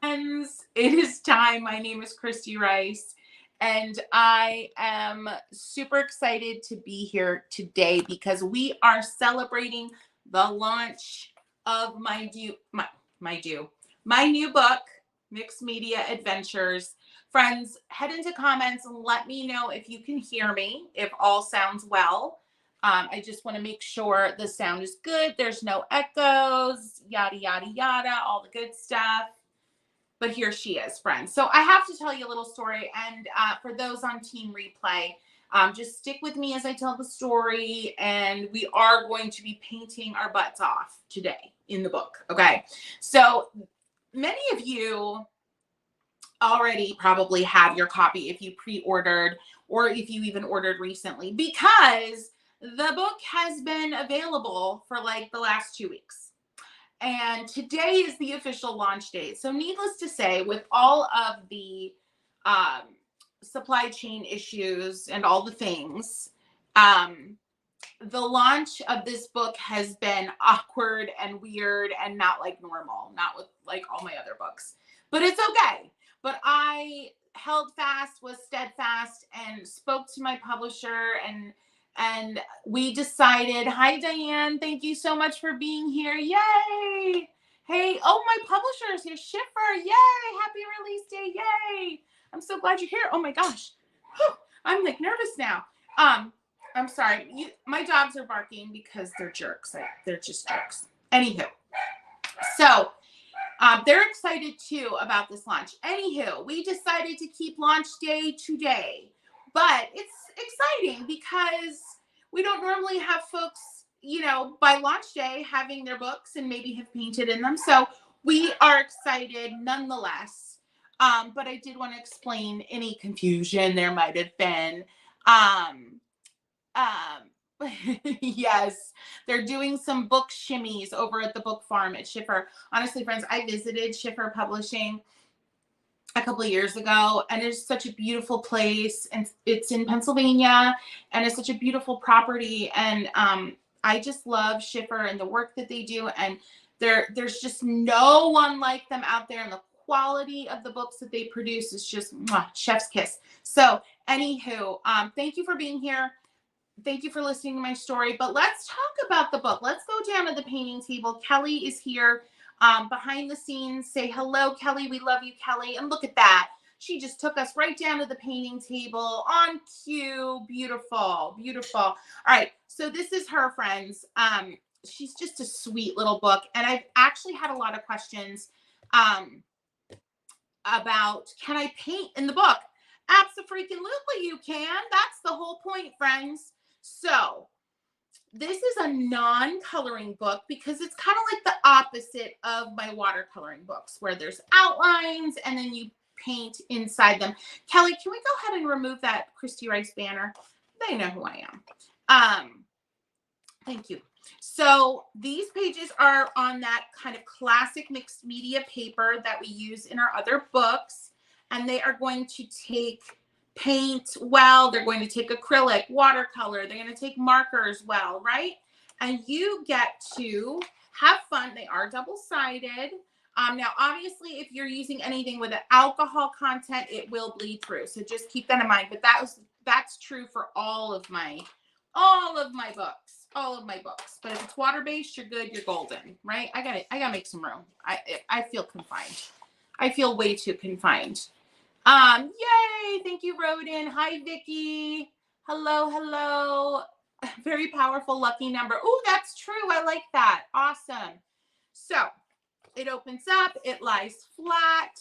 Friends, it is time. My name is Christy Rice, and I am super excited to be here today because we are celebrating the launch of my new book, Mixed Media Adventures. Friends, head into comments and let me know if you can hear me, if all sounds well. I just want to make sure the sound is good. There's no echoes, yada, yada, yada, all the good stuff. But here she is, friends. So I have to tell you a little story. And for those on Team Replay, just stick with me as I tell the story. And we are going to be painting our butts off today in the book. Okay. So many of you already probably have your copy if you pre-ordered or if you even ordered recently, because the book has been available for like the last 2 weeks. And today is the official launch date. So needless to say, with all of the supply chain issues and all the things, the launch of this book has been awkward and weird and not like normal, not with like all my other books. But it's okay. But I held fast, was steadfast, and spoke to my publisher, and we decided, hi, Diane, thank you so much for being here. Yay. Hey, oh, my publisher is here, Schiffer. Yay. Happy release day. Yay. I'm so glad you're here. Oh, my gosh. Whew. I'm like nervous now. I'm sorry. My dogs are barking because they're jerks. They're just jerks. Anywho, so they're excited too about this launch. Anywho, we decided to keep launch day today. But it's exciting because we don't normally have folks, by launch day having their books and maybe have painted in them. So we are excited nonetheless. But I did want to explain any confusion there might have been. Yes, they're doing some book shimmies over at the book farm at Schiffer. Honestly, friends, I visited Schiffer Publishing a couple of years ago, and it's such a beautiful place, and it's in Pennsylvania, and it's such a beautiful property, and I just love Schiffer and the work that they do, and there's just no one like them out there, and the quality of the books that they produce is just chef's kiss. So anywho, thank you for being here. Thank you for listening to my story, but let's talk about the book. Let's go down to the painting table. Kelly is here behind the scenes. Say hello, Kelly. We love you, Kelly. And look at that. She just took us right down to the painting table on cue. Beautiful, beautiful. All right, so this is her, friends. She's just a sweet little book, and I've actually had a lot of questions about, can I paint in the book? Abso-freaking-lutely you can. That's the whole point, friends. So this is a non-coloring book because it's kind of like the opposite of my watercoloring books, where there's outlines and then you paint inside them. Kelly, can we go ahead and remove that Christy Rice banner? They know who I am. Thank you. So these pages are on that kind of classic mixed media paper that we use in our other books, and they are going to take paint well, they're going to take acrylic, watercolor, they're going to take markers well, right? And you get to have fun. They are double-sided. Now, obviously, if you're using anything with an alcohol content, it will bleed through. So just keep that in mind. But that's true for all of my books. But if it's water-based, you're good, you're golden, right? I gotta make some room. I feel confined. I feel way too confined. Yay! Thank you, Rodin. Hi, Vicky. Hello. Very powerful, lucky number. Oh, that's true. I like that. Awesome. So it opens up. It lies flat.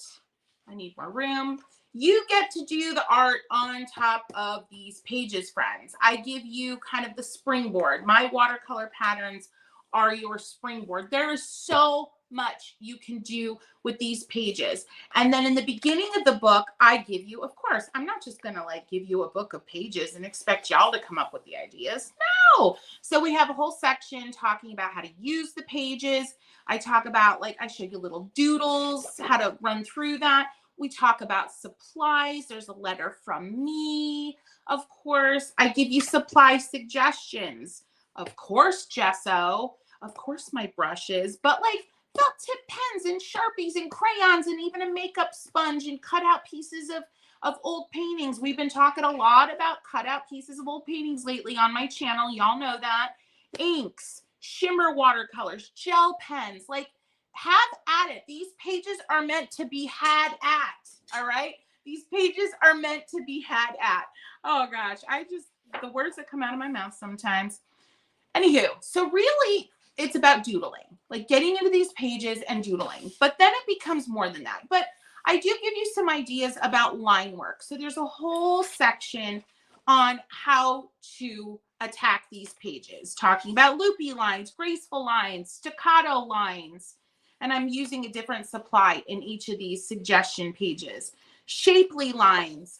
I need more room. You get to do the art on top of these pages, friends. I give you kind of the springboard. My watercolor patterns are your springboard. There is so much you can do with these pages. And then in the beginning of the book, I give you, of course, I'm not just going to like give you a book of pages and expect y'all to come up with the ideas. No. So we have a whole section talking about how to use the pages. I talk about, like, I show you little doodles, how to run through that. We talk about supplies. There's a letter from me. Of course, I give you supply suggestions. Of course, gesso. Of course, my brushes. But like, felt tip pens and Sharpies and crayons and even a makeup sponge and cut out pieces of old paintings. We've been talking a lot about cut out pieces of old paintings lately on my channel. Y'all know that. Inks, shimmer watercolors, gel pens, like have at it. These pages are meant to be had at, all right? These pages are meant to be had at. Oh gosh, the words that come out of my mouth sometimes. Anywho, so really it's about doodling, like getting into these pages and doodling, but then it becomes more than that. But I do give you some ideas about line work. So there's a whole section on how to attack these pages, talking about loopy lines, graceful lines, staccato lines, and I'm using a different supply in each of these suggestion pages. Shapely lines,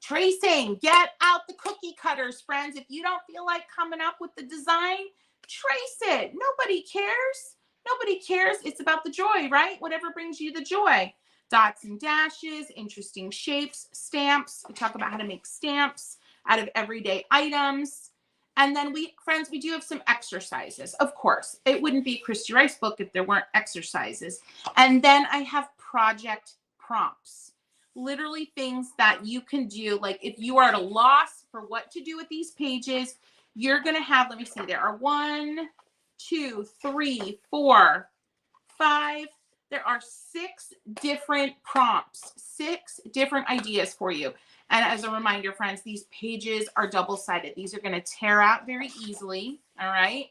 tracing, get out the cookie cutters, friends. If you don't feel like coming up with the design, trace it. Nobody cares. Nobody cares. It's about the joy, right? Whatever brings you the joy. Dots and dashes, interesting shapes, stamps. We talk about how to make stamps out of everyday items. And then friends, we do have some exercises. Of course, it wouldn't be a Christy Rice book if there weren't exercises. And then I have project prompts. Literally things that you can do. Like if you are at a loss for what to do with these pages, you're going to have, let me see, there are 1, 2, 3, 4, 5. There are 6 different prompts, 6 different ideas for you. And as a reminder, friends, these pages are double-sided. These are going to tear out very easily, all right?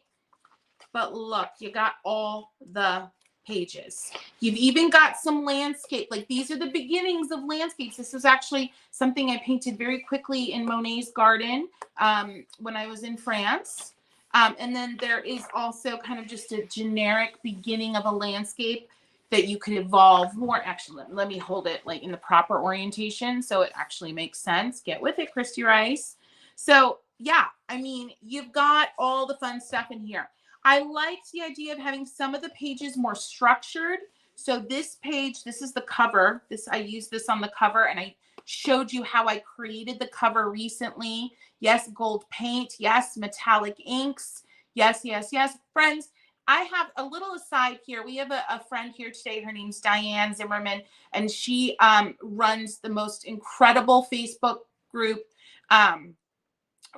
But look, you got all the pages. You've even got some landscape. Like these are the beginnings of landscapes. This was actually something I painted very quickly in Monet's garden when I was in France. And then there is also kind of just a generic beginning of a landscape that you can evolve more. Actually, let me hold it like in the proper orientation so it actually makes sense. Get with it, Christy Rice. So yeah, I mean, you've got all the fun stuff in here. I liked the idea of having some of the pages more structured. So this page, this is the cover. I used this on the cover and I showed you how I created the cover recently. Yes, gold paint. Yes, metallic inks. Yes, yes, yes. Friends, I have a little aside here. We have a friend here today. Her name's Diane Zimmerman, and she runs the most incredible Facebook group.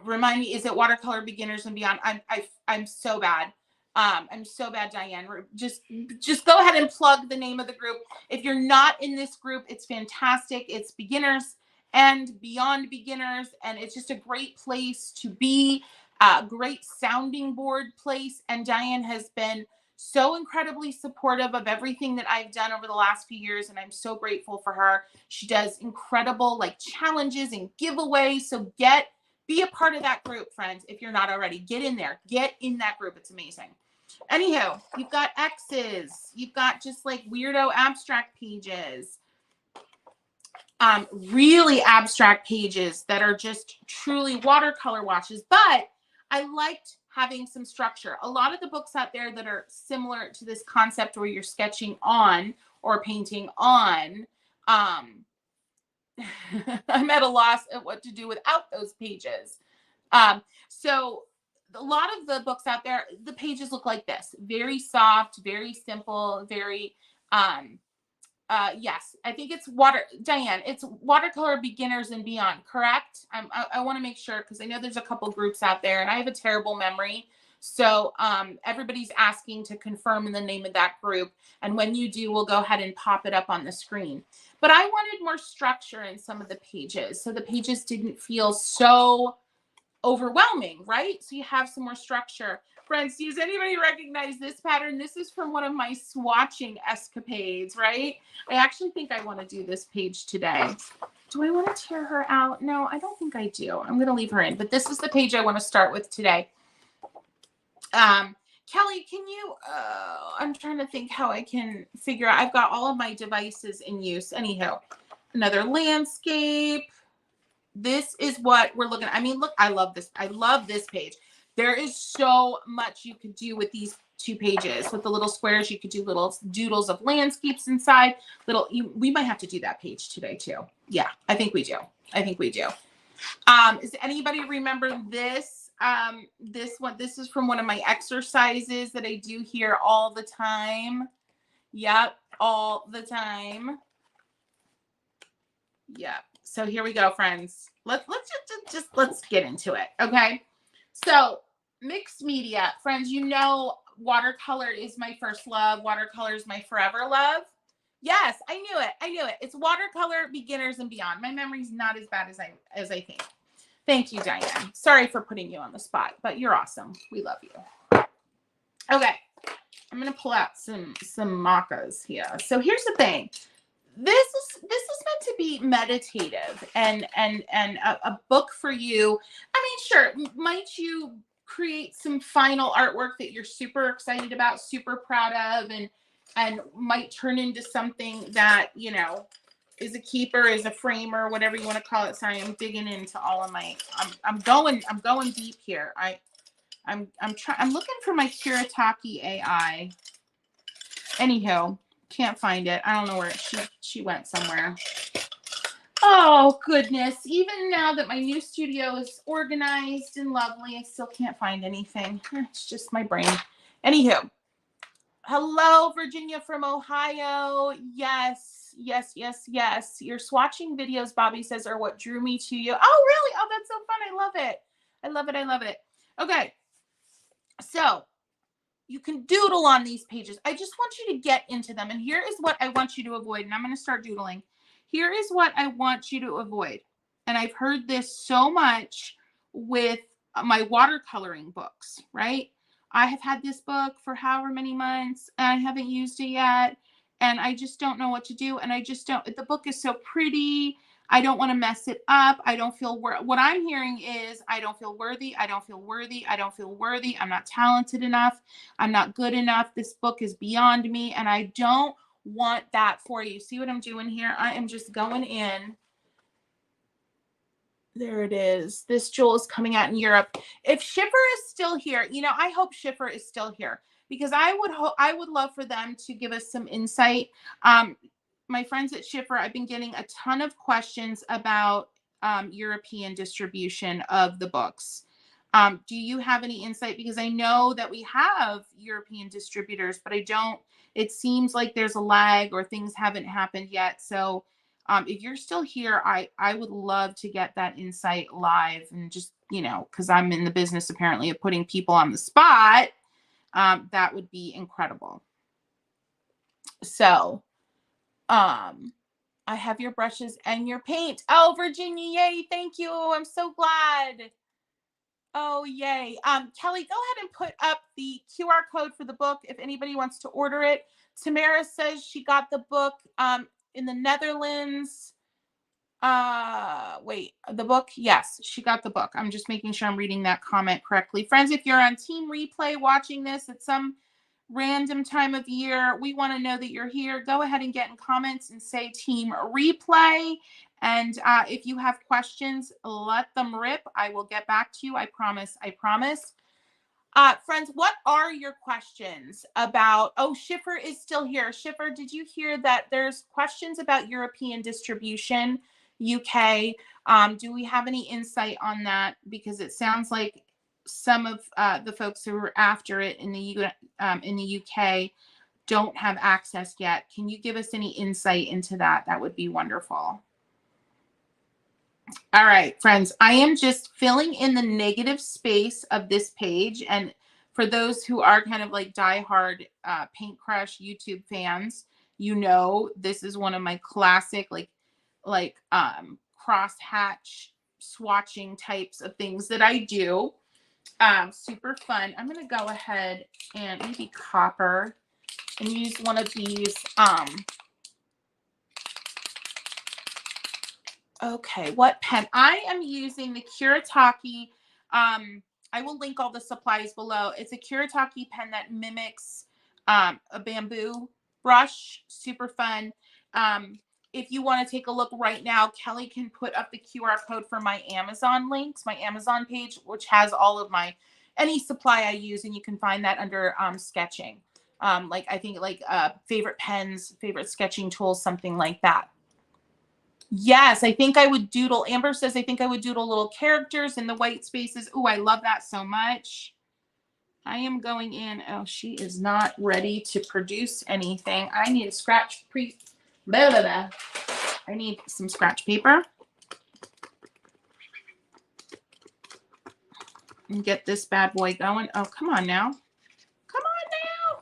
Remind me, is it Watercolor Beginners and Beyond? I'm so bad. I'm so bad, Diane. Just go ahead and plug the name of the group. If you're not in this group, it's fantastic. It's beginners and beyond beginners, and it's just a great place to be, a great sounding board place. And Diane has been so incredibly supportive of everything that I've done over the last few years, and I'm so grateful for her. She does incredible like challenges and giveaways. So be a part of that group, friends. If you're not already, get in there. Get in that group. It's amazing. Anyhow, you've got X's. You've got just like weirdo abstract pages. Really abstract pages that are just truly watercolor washes. But I liked having some structure. A lot of the books out there that are similar to this concept where you're sketching on or painting on, I'm at a loss at what to do without those pages. So a lot of the books out there, the pages look like this. Very soft, very simple, very, yes, I think it's Diane, it's Watercolor Beginners and Beyond, correct? I want to make sure because I know there's a couple groups out there and I have a terrible memory. So everybody's asking to confirm the name of that group. And when you do, we'll go ahead and pop it up on the screen. But I wanted more structure in some of the pages. So the pages didn't feel so overwhelming, right? So you have some more structure. Friends, does anybody recognize this pattern? This is from one of my swatching escapades, right? I actually think I want to do this page today. Do I want to tear her out? No, I don't think I do. I'm going to leave her in. But this is the page I want to start with today. Kelly, can you, I'm trying to think how I can figure out, I've got all of my devices in use. Anyhow, another landscape. This is what we're looking at. I mean, look, I love this. I love this page. There is so much you could do with these 2 pages. With the little squares, you could do little doodles of landscapes inside. We might have to do that page today too. Yeah, I think we do. I think we do. Does anybody remember this This is from one of my exercises that I do here all the time. Yep, all the time. Yep. So here we go, friends. Let's let's get into it. Okay. So mixed media, friends, you know watercolor is my first love. Watercolor is my forever love. Yes, I knew it. I knew it. It's watercolor beginners and beyond. My memory's not as bad as I think. Thank you, Diane. Sorry for putting you on the spot, but you're awesome. We love you. Okay. I'm going to pull out some macas here. So here's the thing. This is meant to be meditative and a book for you. I mean, sure, might you create some final artwork that you're super excited about, super proud of, and might turn into something that, you know, is a keeper, is a framer, whatever you want to call it. Sorry, I'm digging into all of my I'm going deep here. I'm looking for my Kuretake AI. Anywho, can't find it. I don't know where she went somewhere. Oh goodness. Even now that my new studio is organized and lovely, I still can't find anything. It's just my brain. Anywho. Hello, Virginia from Ohio. Yes, yes, yes, yes. Your swatching videos, Bobby says, are what drew me to you. Oh, really? Oh, that's so fun. I love it. I love it. I love it. Okay. So you can doodle on these pages. I just want you to get into them. And here is what I want you to avoid. And I'm going to start doodling. Here is what I want you to avoid. And I've heard this so much with my watercoloring books, right? I have had this book for however many months and I haven't used it yet. And I just don't know what to do. And I just don't, the book is so pretty. I don't want to mess it up. I don't feel what I'm hearing is I don't feel worthy. I don't feel worthy. I don't feel worthy. I'm not talented enough. I'm not good enough. This book is beyond me. And I don't want that for you. See what I'm doing here? I am just going in. There it is. This jewel is coming out in Europe. If Schiffer is still here, you know, I hope Schiffer is still here because I would love for them to give us some insight. My friends at Schiffer, I've been getting a ton of questions about European distribution of the books. Do you have any insight? Because I know that we have European distributors, but it seems like there's a lag or things haven't happened yet. So if you're still here, I would love to get that insight live and just, you know, because I'm in the business apparently of putting people on the spot. That would be incredible. So I have your brushes and your paint. Oh, Virginia, yay. Thank you. I'm so glad. Oh, yay. Kelly, go ahead and put up the QR code for the book if anybody wants to order it. Tamara says she got the book in the Netherlands. Wait, the book? Yes, she got the book. I'm just making sure I'm reading that comment correctly. Friends, if you're on Team Replay watching this at some random time of year, we want to know that you're here. Go ahead and get in comments and say Team Replay. And if you have questions, let them rip. I will get back to you. I promise. I promise. Friends, what are your questions about? Oh, Schiffer is still here. Schiffer, did you hear that there's questions about European distribution, UK? Do we have any insight on that? Because it sounds like some of the folks who are after it in the UK don't have access yet. Can you give us any insight into that? That would be wonderful. All right, friends, I am just filling in the negative space of this page. And for those who are kind of like diehard Paint Crush YouTube fans, you know, this is one of my classic cross-hatch swatching types of things that I do. Super fun. I'm going to go ahead and maybe copper and use one of these okay, what pen? I am using the Kuretake. I will link all the supplies below. It's a Kuretake pen that mimics a bamboo brush. Super fun. If you want to take a look right now, Kelly can put up the QR code for my Amazon links, my Amazon page, which has all of any supply I use, and you can find that under sketching. I think favorite pens, favorite sketching tools, something like that. Yes, I think I would doodle. Amber says, I think I would doodle little characters in the white spaces. Oh, I love that so much. I am going in. Oh, she is not ready to produce anything. I need a scratch blah, blah, blah. I need some scratch paper. And get this bad boy going. Oh, come on now. Come on now.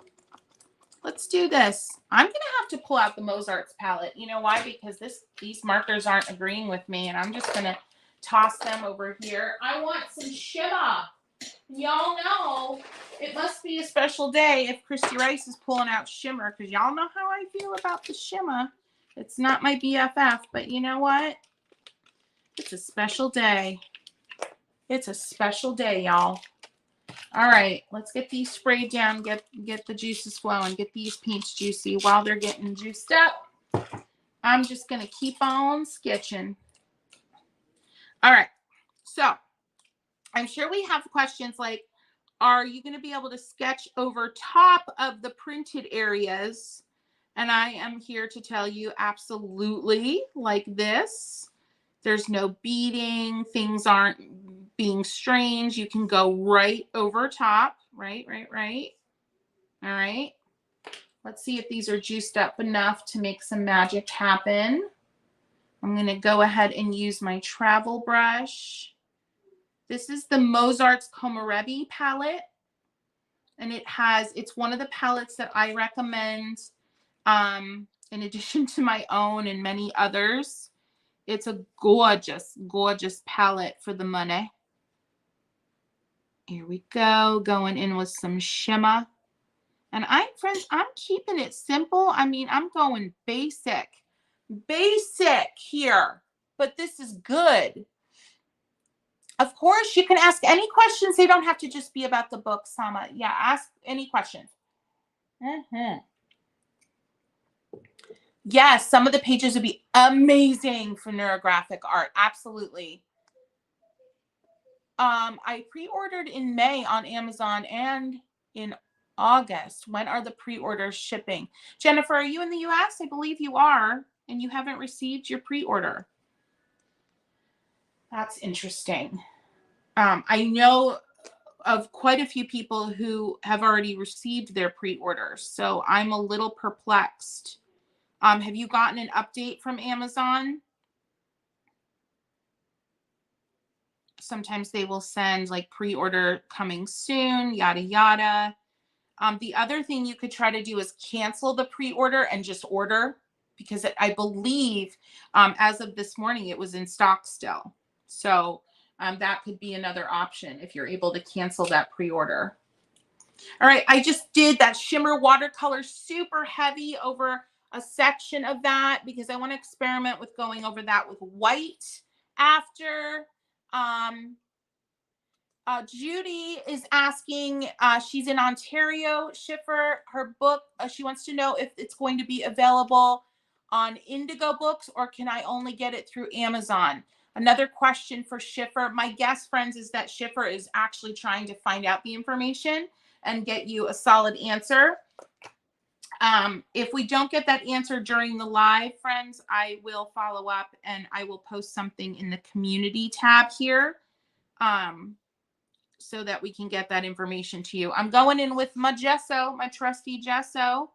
Let's do this. I'm going to have to pull out the Mozart's palette. You know why? Because these markers aren't agreeing with me, and I'm just going to toss them over here. I want some shimmer. Y'all know it must be a special day if Christy Rice is pulling out shimmer, because y'all know how I feel about the shimmer. It's not my BFF, but you know what? It's a special day. It's a special day, y'all. All right, let's get these sprayed down, get the juices flowing, get these paints juicy. While they're getting juiced up, I'm just going to keep on sketching. All right, so I'm sure we have questions like, are you going to be able to sketch over top of the printed areas? And I am here to tell you absolutely, like this. There's no beading. Things aren't being strange. You can go right over top. Right. All right. Let's see if these are juiced up enough to make some magic happen. I'm going to go ahead and use my travel brush. This is the Mozart's Komorebi palette. And it's one of the palettes that I recommend in addition to my own and many others. It's a gorgeous, gorgeous palette for the money. Here we go, going in with some shimmer. And friends, I'm keeping it simple. I mean, I'm going basic here, but this is good. Of course, you can ask any questions. They don't have to just be about the book, Sama. Yeah, ask any questions. Yes, some of the pages would be amazing for neurographic art. Absolutely. I pre-ordered in May on Amazon and in August. When are the pre-orders shipping? Jennifer, are you in the US? I believe you are, and you haven't received your pre-order. That's interesting. I know of quite a few people who have already received their pre-orders, so I'm a little perplexed. Have you gotten an update from Amazon? Sometimes they will send like pre-order coming soon, yada, yada. The other thing you could try to do is cancel the pre-order and just order, because I believe as of this morning, it was in stock still. So that could be another option if you're able to cancel that pre-order. All right, I just did that shimmer watercolor super heavy over a section of that because I want to experiment with going over that with white after. Judy is asking, she's in Ontario, Schiffer, her book, she wants to know if it's going to be available on Indigo Books or can I only get it through Amazon? Another question for Schiffer. My guess, friends, is that Schiffer is actually trying to find out the information and get you a solid answer. If we don't get that answer during the live, friends, I will follow up and I will post something in the community tab here. So that we can get that information to you. I'm going in with my gesso, my trusty gesso,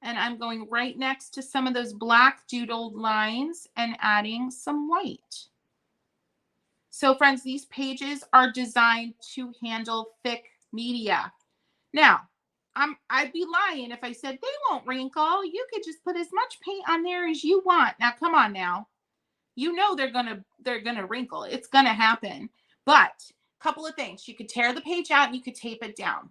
and I'm going right next to some of those black doodled lines and adding some white. So friends, these pages are designed to handle thick media. Now, I'd be lying if I said they won't wrinkle. You could just put as much paint on there as you want. Now, come on now. You know they're gonna wrinkle. It's gonna happen. But couple of things. You could tear the page out and you could tape it down.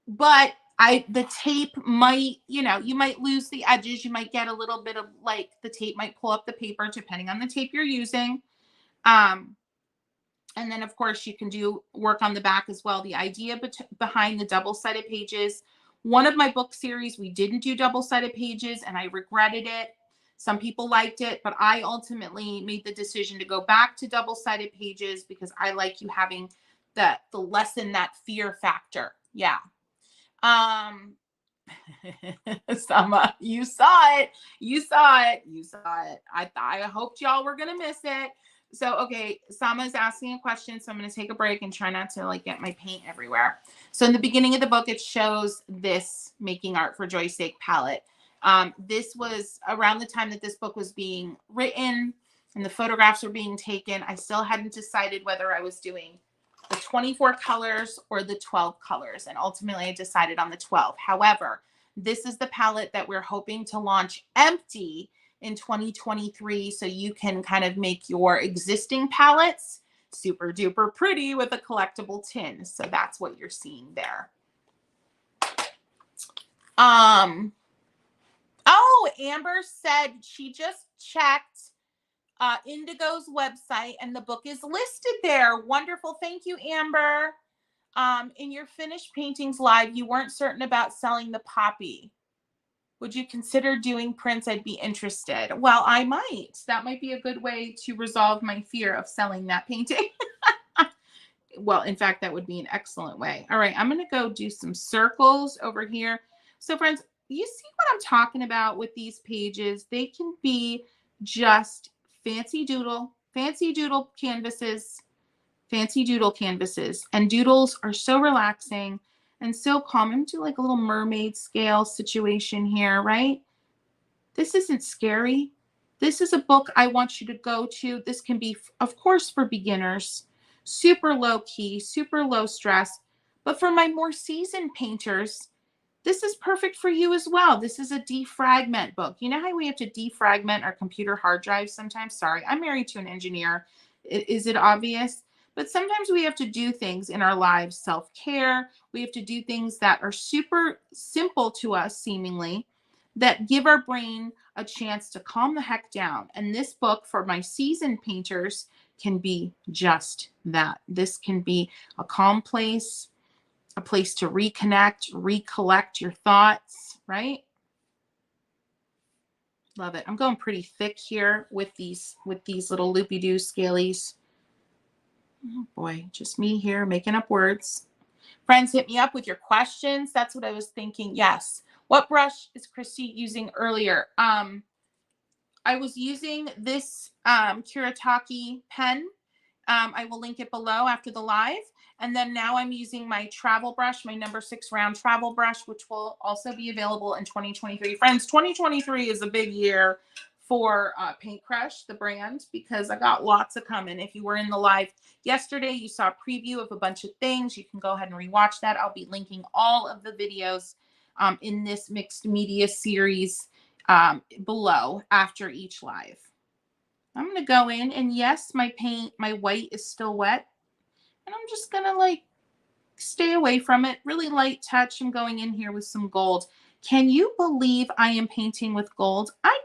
But the tape might, you might lose the edges. You might get a little bit of like the tape might pull up the paper depending on the tape you're using. And then of course you can do work on the back as well. The idea behind the double-sided pages, one of my book series, we didn't do double-sided pages and I regretted it. Some people liked it, but I ultimately made the decision to go back to double-sided pages because I like you having the lessen that fear factor. Yeah. Sama, you saw it. You saw it. You saw it. I hoped y'all were going to miss it. So, okay, Sama is asking a question, so I'm going to take a break and try not to like get my paint everywhere. So in the beginning of the book, it shows this Making Art for Joy's Sake palette. This was around the time that this book was being written and the photographs were being taken. I still hadn't decided whether I was doing the 24 colors or the 12 colors. And ultimately I decided on the 12. However, this is the palette that we're hoping to launch empty in 2023. So you can kind of make your existing palettes super duper pretty with a collectible tin. So that's what you're seeing there. Oh, Amber said she just checked Indigo's website and the book is listed there. Wonderful. Thank you, Amber. In your finished paintings live, you weren't certain about selling the poppy. Would you consider doing prints? I'd be interested. Well, I might. That might be a good way to resolve my fear of selling that painting. Well, in fact, that would be an excellent way. All right, I'm going to go do some circles over here. So friends, you see what I'm talking about with these pages? They can be just fancy doodle canvases, and doodles are so relaxing and so calm. I'm going to do like a little mermaid scale situation here, right? This isn't scary. This is a book I want you to go to. This can be, of course, for beginners, super low key, super low stress. But for my more seasoned painters, this is perfect for you as well. This is a defragment book. You know how we have to defragment our computer hard drives sometimes? Sorry, I'm married to an engineer. Is it obvious? But sometimes we have to do things in our lives, self-care. We have to do things that are super simple to us, seemingly, that give our brain a chance to calm the heck down. And this book for my seasoned painters can be just that. This can be a calm place, a place to reconnect, recollect your thoughts, right? Love it. I'm going pretty thick here with these little loopy-doo scalies. Oh boy, just me here making up words. Friends, hit me up with your questions. That's what I was thinking. Yes. What brush is Christy using earlier? I was using this Kuretake pen. I will link it below after the live. And then now I'm using my travel brush, my number 6 round travel brush, which will also be available in 2023. Friends, 2023 is a big year for Paint Crush, the brand, because I got lots of coming. If you were in the live yesterday, you saw a preview of a bunch of things. You can go ahead and rewatch that. I'll be linking all of the videos in this mixed media series below after each live. I'm going to go in and yes, my paint, my white is still wet. And I'm just going to like stay away from it. Really light touch. I'm going in here with some gold. Can you believe I am painting with gold? I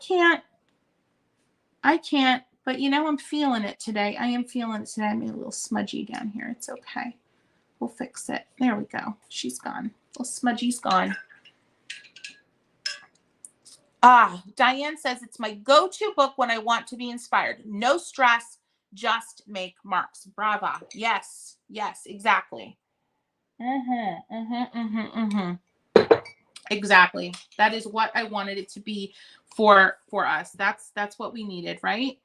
can't, but you know, I'm feeling it today. I am feeling it today. I'm a little smudgy down here. It's okay. We'll fix it. There we go. She's gone. Little smudgy's gone. Diane says it's my go-to book when I want to be inspired. No stress, just make marks. Brava. Yes, yes, exactly. Exactly. That is what I wanted it to be for us. That's what we needed, right?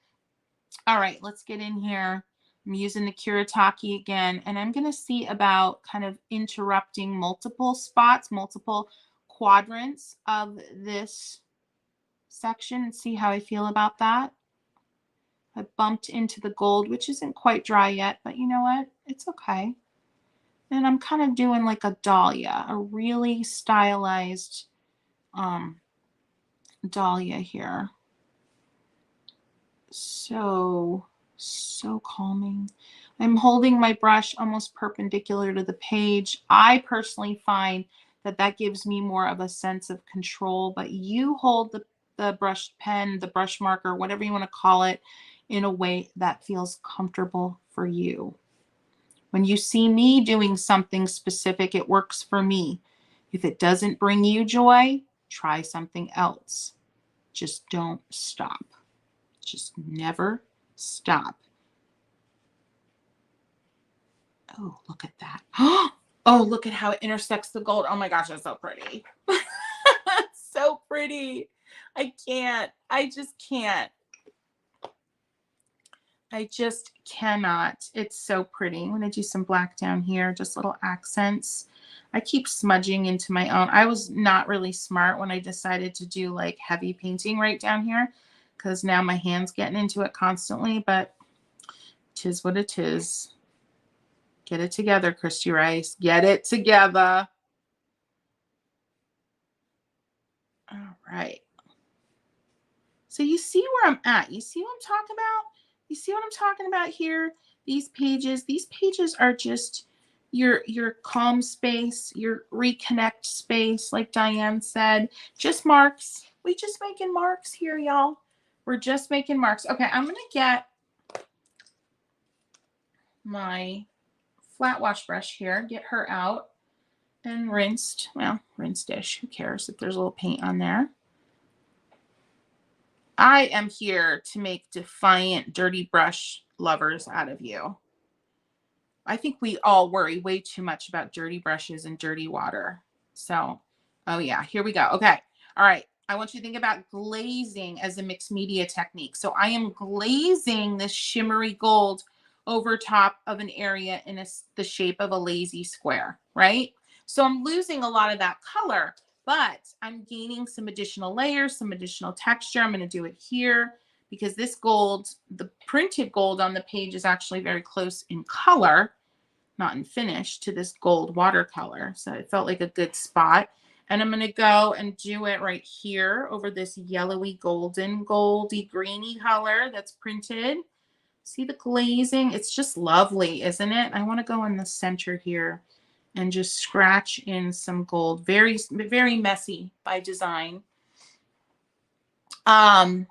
All right, let's get in here. I'm using the Kuretake again, and I'm going to see about kind of interrupting multiple spots, multiple quadrants of this section and see how I feel about that. I bumped into the gold, which isn't quite dry yet, but you know what? It's okay. And I'm kind of doing like a dahlia, a really stylized dahlia here. So calming. I'm holding my brush almost perpendicular to the page. I personally find that that gives me more of a sense of control, but you hold the brush pen, the brush marker, whatever you want to call it, in a way that feels comfortable for you. When you see me doing something specific, it works for me. If it doesn't bring you joy, try something else. Just don't stop. Just never stop. Oh, look at that. Oh, look at how it intersects the gold. Oh my gosh, that's so pretty. pretty. I can't. I just can't. I just cannot. It's so pretty. I'm going to do some black down here, just little accents. I keep smudging into my own. I was not really smart when I decided to do like heavy painting right down here because now my hand's getting into it constantly, but 'tis what it is. Get it together, Christy Rice. Get it together. All right. So you see where I'm at. You see what I'm talking about? You see what I'm talking about here? These pages are just your calm space, your reconnect space, like Diane said. Just marks. We just making marks here, y'all. We're just making marks. Okay, I'm gonna get my flat wash brush here, get her out and rinsed. Well, rinsed-ish. Who cares if there's a little paint on there? I am here to make defiant dirty brush lovers out of you. I think we all worry way too much about dirty brushes and dirty water. So, oh yeah, here we go. Okay. All right. I want you to think about glazing as a mixed media technique. So I am glazing this shimmery gold over top of an area in the shape of a lazy square, right? So I'm losing a lot of that color, but I'm gaining some additional layers, some additional texture. I'm going to do it here because this gold, the printed gold on the page is actually very close in color, not in finish, to this gold watercolor. So it felt like a good spot. And I'm going to go and do it right here over this yellowy golden, goldy, greeny color that's printed. See the glazing? It's just lovely, isn't it? I want to go in the center here and just scratch in some gold. Very, very messy by design. Madeline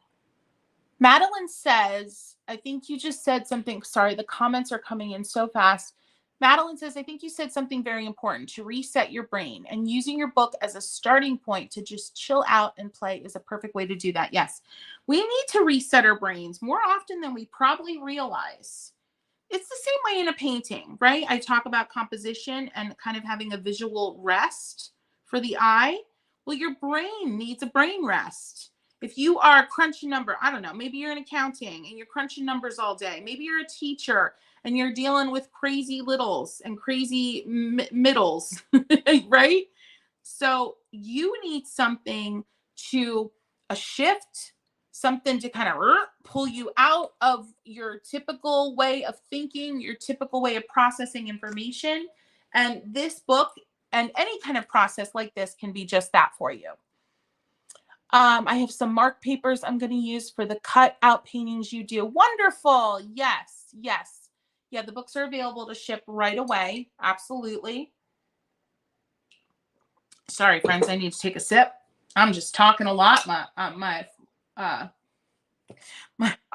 says, I think you just said something. Sorry, the comments are coming in so fast. Madeline says, I think you said something very important, to reset your brain, and using your book as a starting point to just chill out and play is a perfect way to do that. Yes, we need to reset our brains more often than we probably realize. It's the same way in a painting, right? I talk about composition and kind of having a visual rest for the eye. Well, your brain needs a brain rest. If you are crunching number, I don't know, maybe you're in accounting and you're crunching numbers all day. Maybe you're a teacher and you're dealing with crazy littles and crazy middles, right? So you need something to a shift, something to kind of pull you out of your typical way of thinking, your typical way of processing information. And this book and any kind of process like this can be just that for you. I have some mark papers I'm going to use for the cut out paintings you do. Wonderful. Yes, yes. Yeah, the books are available to ship right away. Absolutely. Sorry, friends, I need to take a sip. I'm just talking a lot. I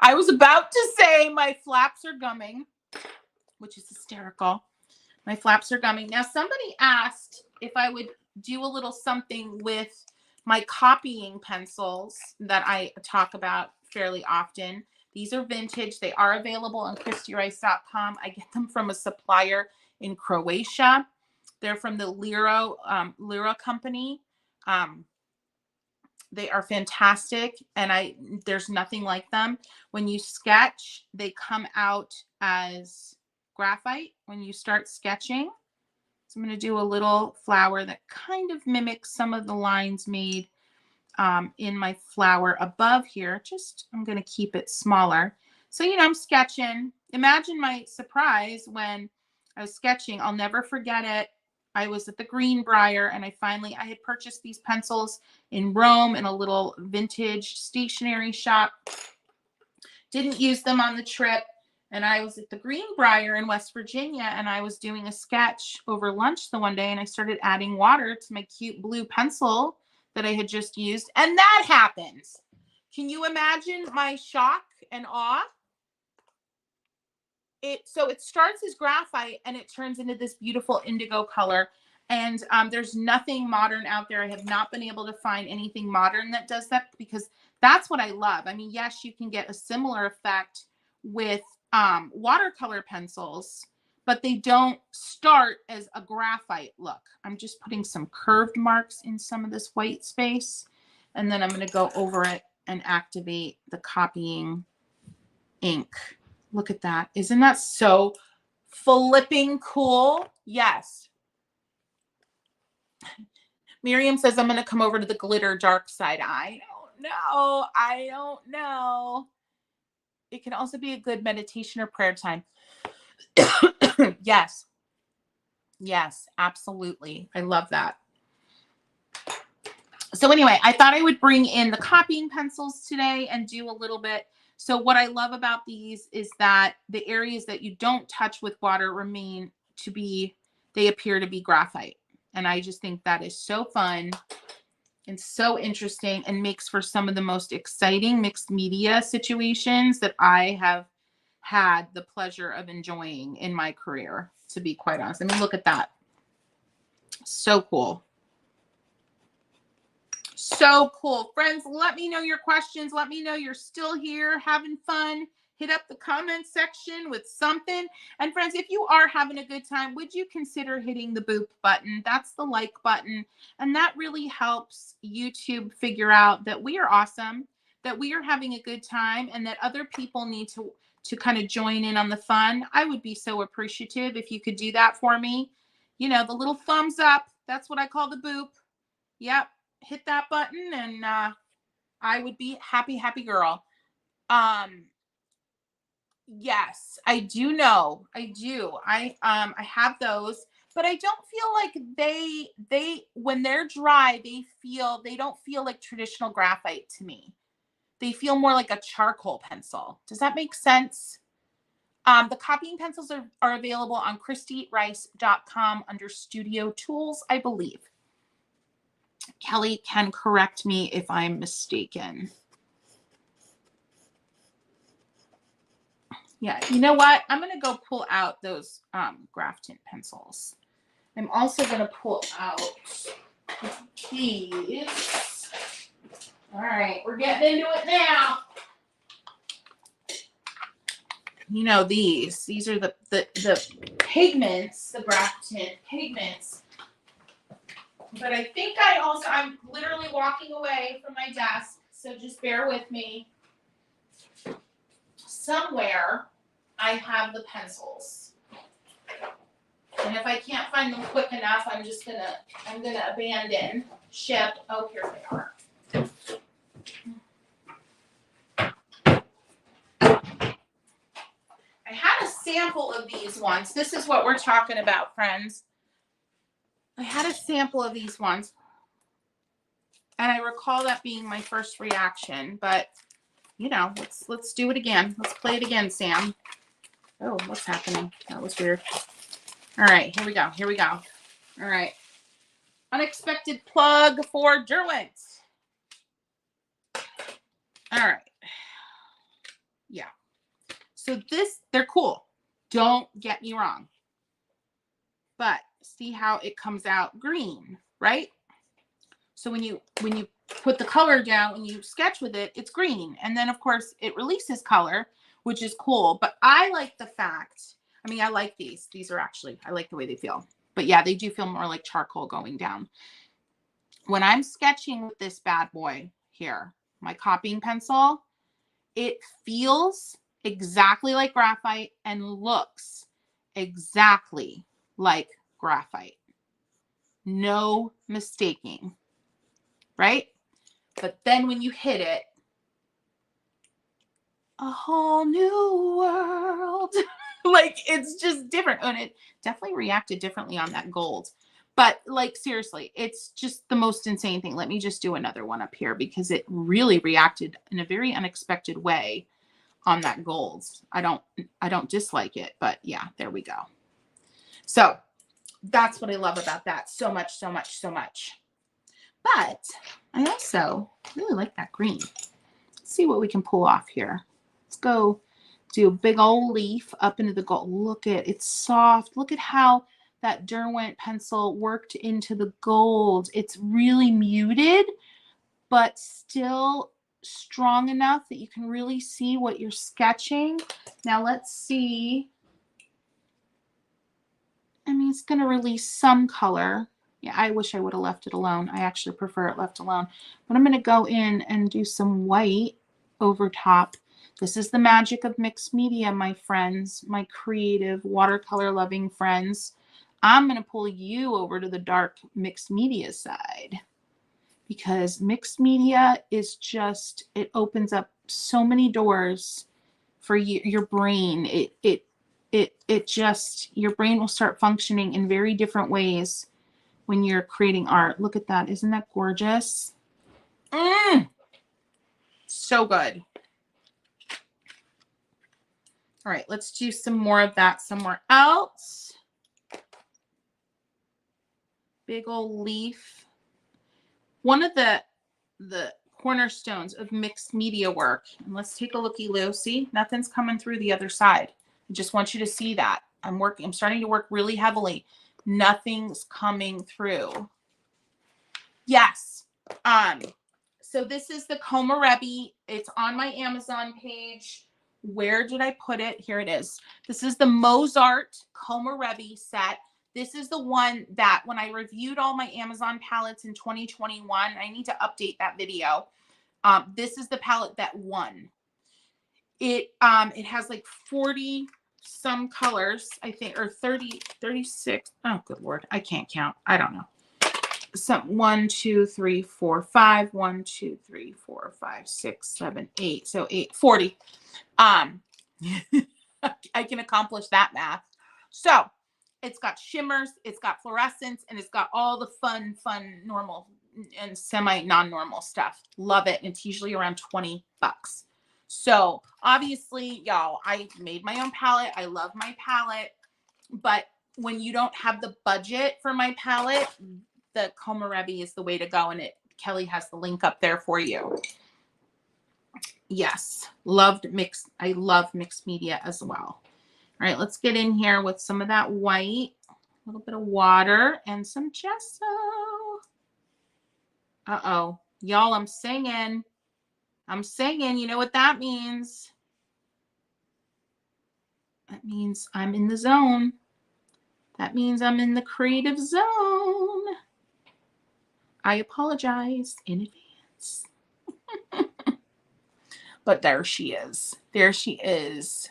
was about to say my flaps are gumming, which is hysterical. My flaps are gumming. Now, somebody asked if I would do a little something with my copying pencils that I talk about fairly often. These are vintage. They are available on ChristyRice.com. I get them from a supplier in Croatia. They're from the Lira company. They are fantastic, and there's nothing like them. When you sketch, they come out as graphite when you start sketching. So I'm going to do a little flower that kind of mimics some of the lines made in my flower above here. Just, I'm going to keep it smaller. So, you know, I'm sketching. Imagine my surprise when I was sketching. I'll never forget it. I was at the Greenbrier and I had purchased these pencils in Rome in a little vintage stationery shop. Didn't use them on the trip. And I was at the Greenbrier in West Virginia and I was doing a sketch over lunch the one day and I started adding water to my cute blue pencil that I had just used. And that happens. Can you imagine my shock and awe? So it starts as graphite and it turns into this beautiful indigo color. And there's nothing modern out there. I have not been able to find anything modern that does that because that's what I love. I mean, yes, you can get a similar effect with watercolor pencils, but they don't start as a graphite look. I'm just putting some curved marks in some of this white space. And then I'm going to go over it and activate the copying ink. Look at that. Isn't that so flipping cool? Yes. Miriam says, I'm going to come over to the glitter dark side. I don't know. I don't know. It can also be a good meditation or prayer time. Yes. Yes, absolutely. I love that. So anyway, I thought I would bring in the copying pencils today and do a little bit. So what I love about these is that the areas that you don't touch with water remain to be, they appear to be graphite. And I just think that is so fun and so interesting and makes for some of the most exciting mixed media situations that I have had the pleasure of enjoying in my career, to be quite honest. I mean, look at that. So cool. So cool. Friends, let me know your questions. Let me know you're still here having fun. Hit up the comment section with something. And friends, if you are having a good time, would you consider hitting the boop button? That's the like button. And that really helps YouTube figure out that we are awesome, that we are having a good time, and that other people need to kind of join in on the fun. I would be so appreciative if you could do that for me. You know, the little thumbs up, that's what I call the boop. Yep. Hit that button and I would be happy girl. Yes, I do know. I do. I have those, but I don't feel like they when they're dry, they don't feel like traditional graphite to me. They feel more like a charcoal pencil. Does that make sense? The copying pencils are available on christyrice.com under Studio Tools, I believe. Kelly can correct me if I'm mistaken. Yeah, you know what? I'm going to go pull out those graph tint pencils. I'm also going to pull out these. All right, we're getting into it now. You know, these are the pigments, the graph tint pigments. But I think I'm literally walking away from my desk, so just bear with me. Somewhere I have the pencils. And if I can't find them quick enough, I'm gonna abandon ship. Oh, here they are. I had a sample of these once. This is what we're talking about, friends. I had a sample of these once. And I recall that being my first reaction, but you know, let's do it again. Let's play it again, Sam. Oh, what's happening? That was weird. All right, here we go. Here we go. All right. Unexpected plug for Derwent. All right. Yeah. So they're cool. Don't get me wrong. But see how it comes out green, right? So when you put the color down and you sketch with it, it's green. And then of course it releases color, which is cool. But I like the fact, I mean, I like these. These are actually, I like the way they feel. But yeah, they do feel more like charcoal going down. When I'm sketching with this bad boy here, my copying pencil, it feels exactly like graphite and looks exactly like graphite. No mistaking, right? But then when you hit it, a whole new world. Like, it's just different. And it definitely reacted differently on that gold. But like, seriously, it's just the most insane thing. Let me just do another one up here because it really reacted in a very unexpected way on that gold. I don't dislike it, but yeah, there we go. So that's what I love about that so much, so much, so much. But I also really like that green. Let's see what we can pull off here. Let's go do a big old leaf up into the gold. Look at it's soft. Look at how that Derwent pencil worked into the gold. It's really muted, but still strong enough that you can really see what you're sketching. Now let's see. I mean, it's going to release some color Yeah, I wish I would have left it alone. I actually prefer it left alone. But I'm going to go in and do some white over top. This is the magic of mixed media, my friends, my creative watercolor loving friends. I'm going to pull you over to the dark mixed media side, because mixed media is just, it opens up so many doors for your brain. It just, your brain will start functioning in very different ways when you're creating art. Look at that. Isn't that gorgeous? So good. All right, let's do some more of that somewhere else. Big old leaf. One of the cornerstones of mixed media work, and let's take a looky-loo. See, nothing's coming through the other side. I just want you to see that. I'm starting to work really heavily. Nothing's coming through. Yes. So this is the Komarebi. It's on my Amazon page. Where did I put it? Here it is. This is the Mozart Komarebi set. This is the one that when I reviewed all my Amazon palettes in 2021, I need to update that video. This is the palette that won. It has like 40 some colors, I think, or 30, 36. Oh, good Lord. I can't count. I don't know. Some 1, 2, 3, 4, 5. 1, 2, 3, 4, 5, 6, 7, 8. So 40. I can accomplish that math. So it's got shimmers, it's got fluorescence, and it's got all the fun, normal and semi non-normal stuff. Love it. And it's usually around 20 bucks. So obviously, y'all, I made my own palette. I love my palette, but when you don't have the budget for my palette, the Komarebi is the way to go. And Kelly has the link up there for you. Yes. I love mixed media as well. All right, let's get in here with some of that white, a little bit of water, and some gesso. Uh-oh. Y'all, I'm singing. You know what that means? That means I'm in the zone. That means I'm in the creative zone. I apologize in advance. But there she is. There she is.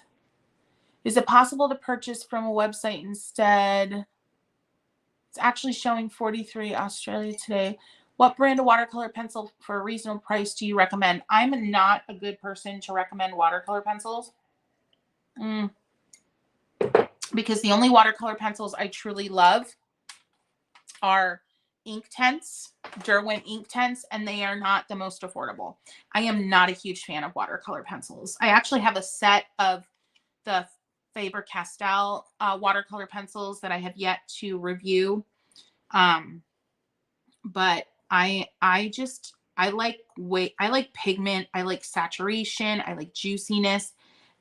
Is it possible to purchase from a website instead? It's actually showing 43 Australia today. What brand of watercolor pencil for a reasonable price do you recommend? I'm not a good person to recommend watercolor pencils. Because the only watercolor pencils I truly love are Inktense, Derwent Inktense, and they are not the most affordable. I am not a huge fan of watercolor pencils. I actually have a set of the Faber-Castell watercolor pencils that I have yet to review. But I like weight. I like pigment. I like saturation. I like juiciness.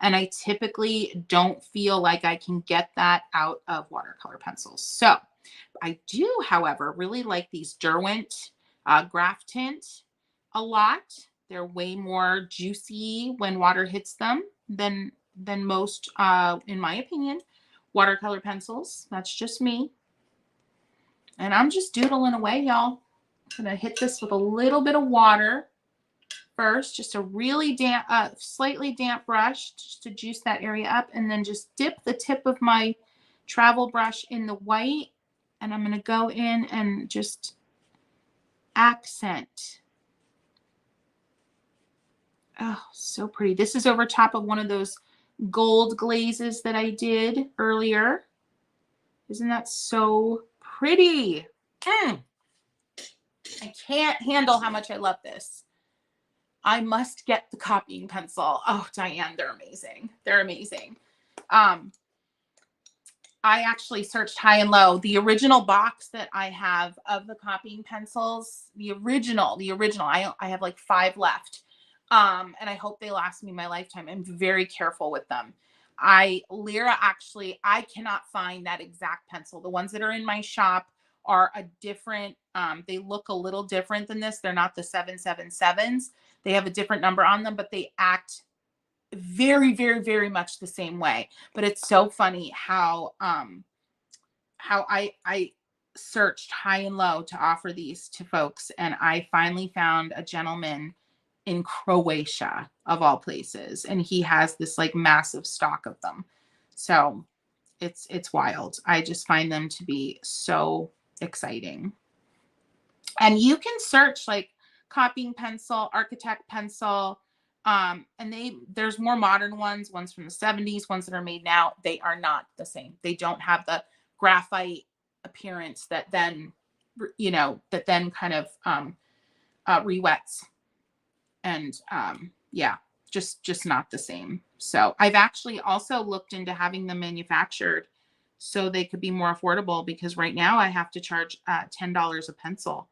And I typically don't feel like I can get that out of watercolor pencils. So I do, however, really like these Derwent Graph Tint a lot. They're way more juicy when water hits them than most, in my opinion, watercolor pencils. That's just me. And I'm just doodling away, y'all. I'm going to hit this with a little bit of water first, just a really damp, slightly damp brush just to juice that area up, and then just dip the tip of my travel brush in the white, and I'm going to go in and just accent. Oh, so pretty. This is over top of one of those gold glazes that I did earlier. Isn't that so pretty? I can't handle how much I love this. I must get the copying pencil. Oh, Diane, they're amazing. They're amazing. I actually searched high and low. The original box that I have of the copying pencils, the original, I have like 5 left. And I hope they last me my lifetime. I'm very careful with them. Lyra, actually, I cannot find that exact pencil. The ones that are in my shop are a different, they look a little different than this. They're not the 777s. They have a different number on them, but they act very, very, very much the same way. But it's so funny how I searched high and low to offer these to folks, and I finally found a gentleman in Croatia, of all places, and he has this like massive stock of them. So it's wild. I just find them to be so exciting. And you can search like copying pencil, architect pencil, and there's more modern ones from the 70s, ones that are made now. They are not the same. They don't have the graphite appearance that then, you know, that then kind of re-wets. And yeah, just not the same. So I've actually also looked into having them manufactured so they could be more affordable, because right now I have to charge $10 a pencil,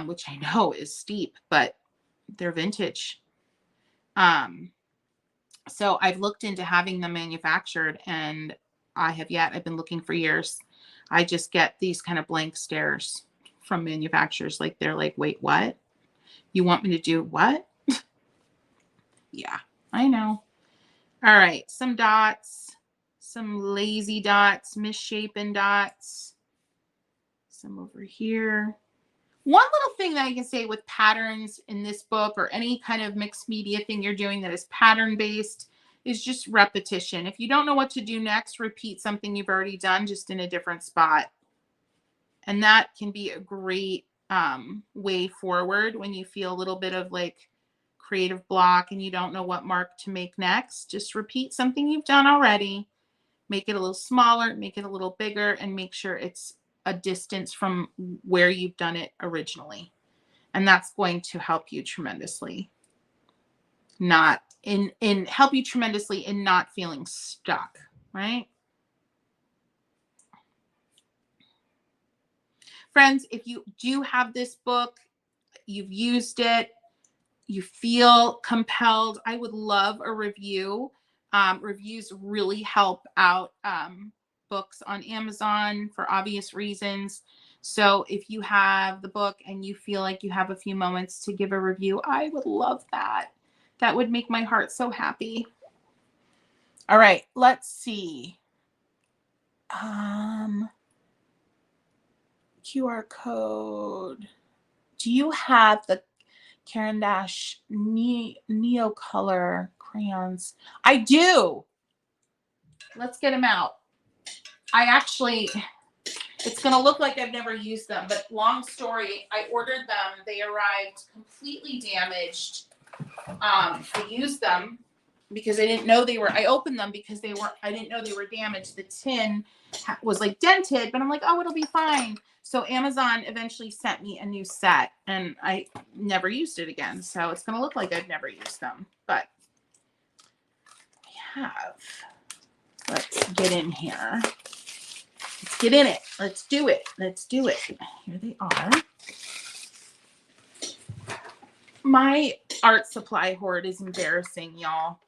which I know is steep, but they're vintage. So I've looked into having them manufactured, and I've been looking for years. I just get these kind of blank stares from manufacturers. Like, they're like, wait, what? You want me to do what? Yeah, I know. All right, some dots, some lazy dots, misshapen dots, some over here. One little thing that I can say with patterns in this book, or any kind of mixed media thing you're doing that is pattern based, is just repetition. If you don't know what to do next, repeat something you've already done, just in a different spot. And that can be a great way forward when you feel a little bit of like creative block and you don't know what mark to make next. Just repeat something you've done already, make it a little smaller, make it a little bigger, and make sure it's a distance from where you've done it originally. And that's going to help you tremendously. Help you tremendously in not feeling stuck, right? Friends, if you do have this book, you've used it, you feel compelled, I would love a review. Reviews really help out books on Amazon for obvious reasons. So if you have the book and you feel like you have a few moments to give a review, I would love that. That would make my heart so happy. All right, let's see. QR code. Do you have the Caran d'Ache Neocolor crayons? I do. Let's get them out. It's going to look like I've never used them, but long story, I ordered them. They arrived completely damaged. I used them because I didn't know I opened them because I didn't know they were damaged. The tin was like dented, but I'm like, oh, it'll be fine. So Amazon eventually sent me a new set, and I never used it again. So it's going to look like I've never used them, but I have. Let's get in here. Let's get in it. Let's do it. Let's do it. Here they are. My art supply hoard is embarrassing, y'all.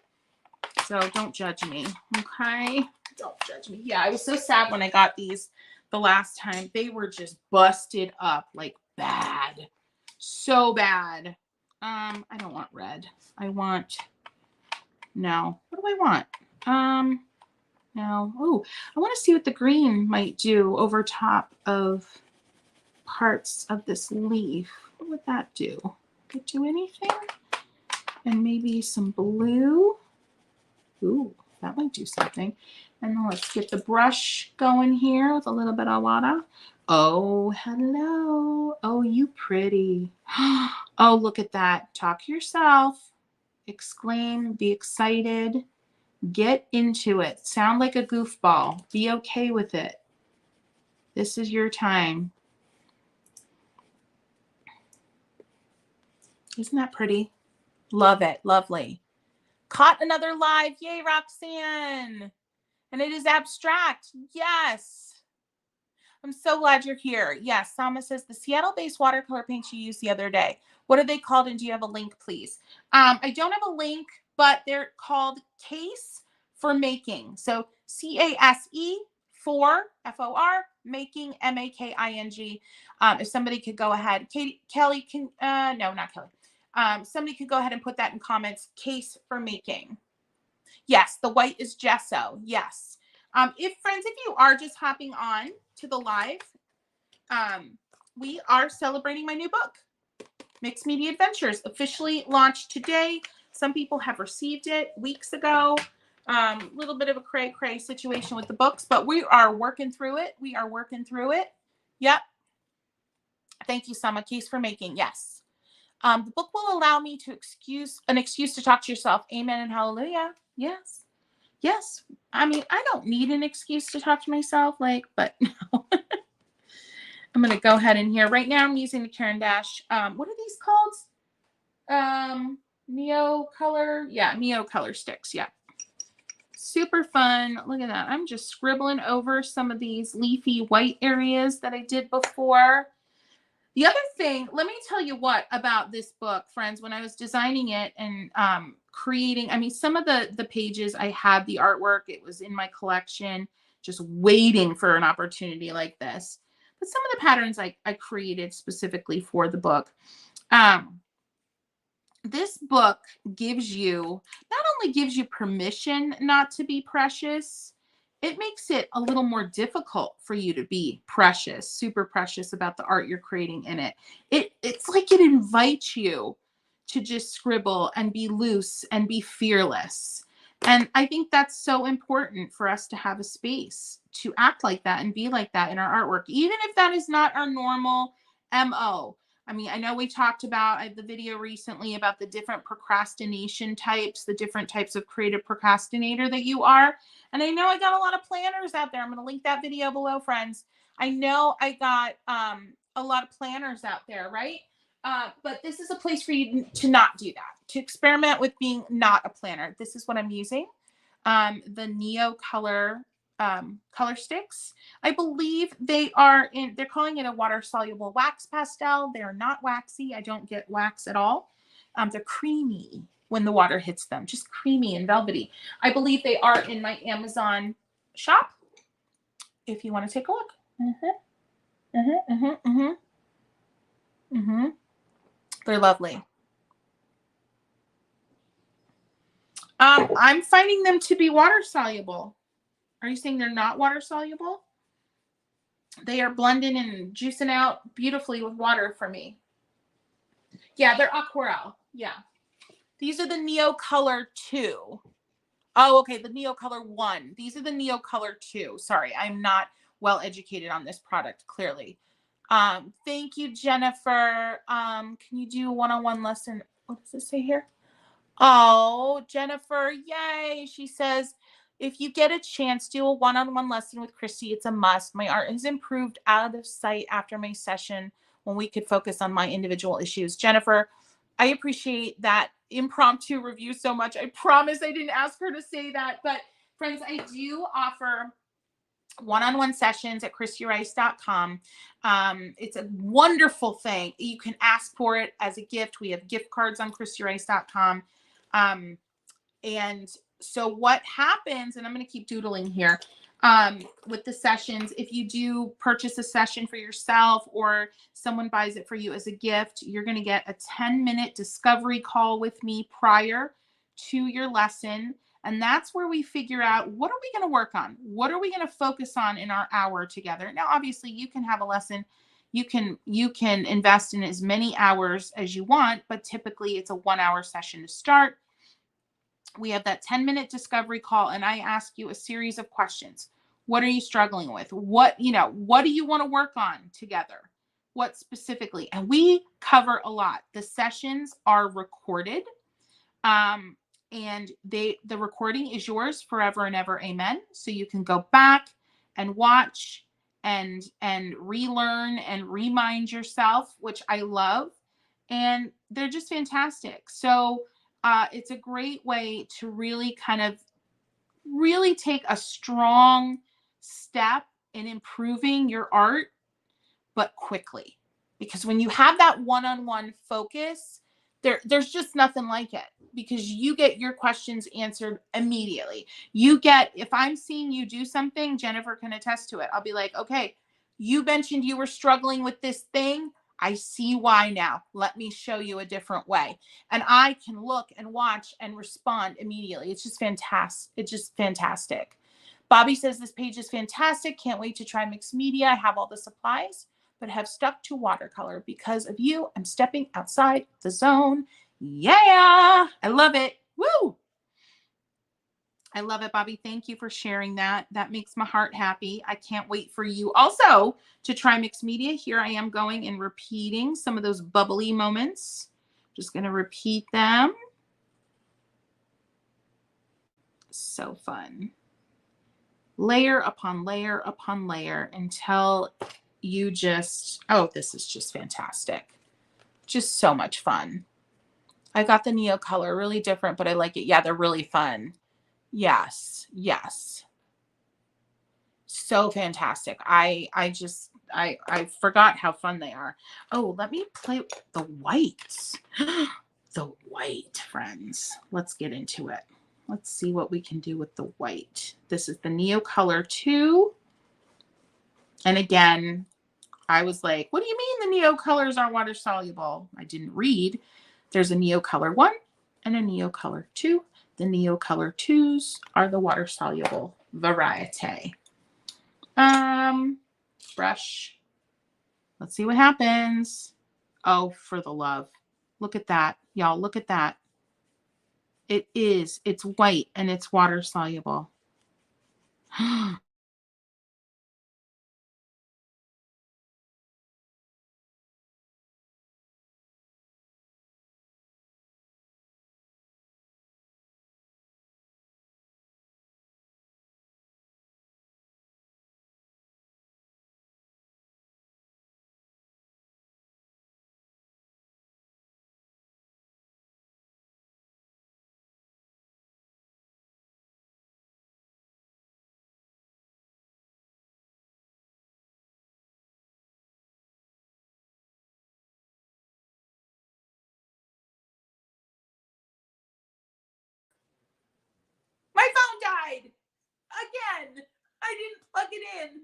So don't judge me, okay? Don't judge me. Yeah, I was so sad when I got these the last time. They were just busted up, like bad. So bad. I don't want red. No. What do I want? No. Oh, I want to see what the green might do over top of parts of this leaf. What would that do? Could it do anything? And maybe some blue. Ooh, that might do something. And then let's get the brush going here with a little bit of water. Oh, hello. Oh, you pretty. Oh, look at that. Talk to yourself. Exclaim. Be excited. Get into it. Sound like a goofball. Be okay with it. This is your time. Isn't that pretty? Love it. Lovely. Caught another live. Yay, Roxanne. And it is abstract. Yes. I'm so glad you're here. Yes, Sama says the Seattle-based watercolor paints you used the other day. What are they called, and do you have a link, please? I don't have a link, but they're called Case for Making. So CASE for FOR making MAKING. If somebody could go ahead, Kelly can no, not Kelly. Somebody could go ahead and put that in comments. Case for Making. Yes, the white is gesso. Yes. If you are just hopping on to the live, we are celebrating my new book, Mixed Media Adventures, officially launched today. Some people have received it weeks ago. Little bit of a cray-cray situation with the books, but we are working through it. We are working through it. Yep. Thank you, Summer Case, for making. Yes. The book will allow me to an excuse to talk to yourself. Amen and hallelujah. Yes. Yes. I mean, I don't need an excuse to talk to myself, but no. I'm going to go ahead in here. Right now I'm using the Caran d'Ache. What are these called? Neo Color sticks. Yeah. Super fun. Look at that. I'm just scribbling over some of these leafy white areas that I did before. The other thing, let me tell you what about this book, friends, when I was designing it and creating, I mean, some of the pages I had the artwork, it was in my collection, just waiting for an opportunity like this. But some of the patterns I created specifically for the book. This book not only gives you permission not to be precious, it makes it a little more difficult for you to be precious, super precious about the art you're creating in it. It's like it invites you to just scribble and be loose and be fearless. And I think that's so important for us to have a space to act like that and be like that in our artwork, even if that is not our normal MO. I mean, I know we talked about the video recently about the different procrastination types, the different types of creative procrastinator that you are. And I know I got a lot of planners out there. I'm going to link that video below, friends. I know I got a lot of planners out there, right? But this is a place for you to not do that, to experiment with being not a planner. This is what I'm using. The Neo Color color sticks. I believe they're calling it a water soluble wax pastel. They're not waxy. I don't get wax at all. They're creamy when the water hits them, just creamy and velvety. I believe they are in my Amazon shop if you want to take a look. They're lovely. I'm finding them to be water soluble. Are you saying they're not water soluble? They are blending and juicing out beautifully with water for me. Yeah, they're aquarelle. Yeah. These are the Neo Color 2. Oh, okay. The Neo Color 1. These are the Neo Color 2. Sorry, I'm not well educated on this product, clearly. Thank you, Jennifer. Can you do a one-on-one lesson? What does it say here? Oh, Jennifer, yay. She says, if you get a chance, do a one-on-one lesson with Christy. It's a must. My art has improved out of sight after my session when we could focus on my individual issues. Jennifer, I appreciate that impromptu review so much. I promise I didn't ask her to say that. But friends, I do offer one-on-one sessions at christyrice.com. It's a wonderful thing. You can ask for it as a gift. We have gift cards on christyrice.com. And so what happens, and I'm going to keep doodling here, with the sessions, if you do purchase a session for yourself or someone buys it for you as a gift, you're going to get a 10-minute discovery call with me prior to your lesson. And that's where we figure out, what are we going to work on? What are we going to focus on in our hour together? Now, obviously, you can have a lesson. You can invest in as many hours as you want, but typically it's a 1-hour session to start. We have that 10-minute discovery call, and I ask you a series of questions. What are you struggling with? What do you want to work on together? What specifically? And we cover a lot. The sessions are recorded. And the recording is yours forever and ever. Amen. So you can go back and watch and relearn and remind yourself, which I love. And they're just fantastic. So it's a great way to really take a strong step in improving your art, but quickly. Because when you have that one-on-one focus, there's just nothing like it, because you get your questions answered immediately. If I'm seeing you do something, Jennifer can attest to it. I'll be like, okay, you mentioned you were struggling with this thing. I see why now. Let me show you a different way. And I can look and watch and respond immediately. It's just fantastic. It's just fantastic. Bobby says this page is fantastic. Can't wait to try mixed media. I have all the supplies, but have stuck to watercolor. Because of you, I'm stepping outside the zone. Yeah, I love it. Woo! I love it, Bobby. Thank you for sharing that. That makes my heart happy. I can't wait for you also to try mixed media. Here I am going and repeating some of those bubbly moments. Just going to repeat them. So fun. Layer upon layer upon layer until you just, oh, this is just fantastic. Just so much fun. I got the Neo color, really different, but I like it. Yeah, they're really fun. Yes, yes. So fantastic. I forgot how fun they are. Oh, let me play with the whites. The white, friends. Let's get into it. Let's see what we can do with the white. This is the Neo Color 2. And again, I was like, what do you mean the Neo colors are water soluble? I didn't read. There's a Neo Color 1 and a Neo Color 2. The Neo Color 2s are the water soluble variety. Brush. Let's see what happens. Oh, for the love. Look at that. Y'all, look at that. It's white and it's water soluble. My phone died again. I didn't plug it in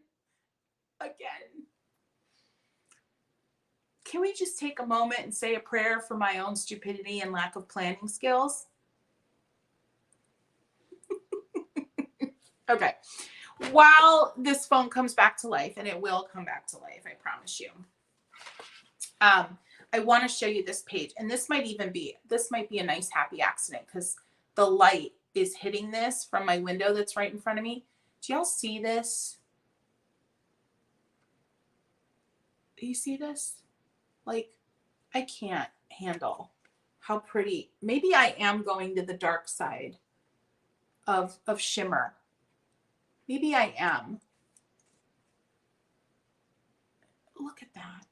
again. Can we just take a moment and say a prayer for my own stupidity and lack of planning skills? Okay. While this phone comes back to life, and it will come back to life, I promise you. I want to show you this page, and this might be a nice happy accident because the light is hitting this from my window that's right in front of me. Do y'all see this? Do you see this? Like, I can't handle how pretty. Maybe I am going to the dark side of shimmer. Maybe I am. Look at that.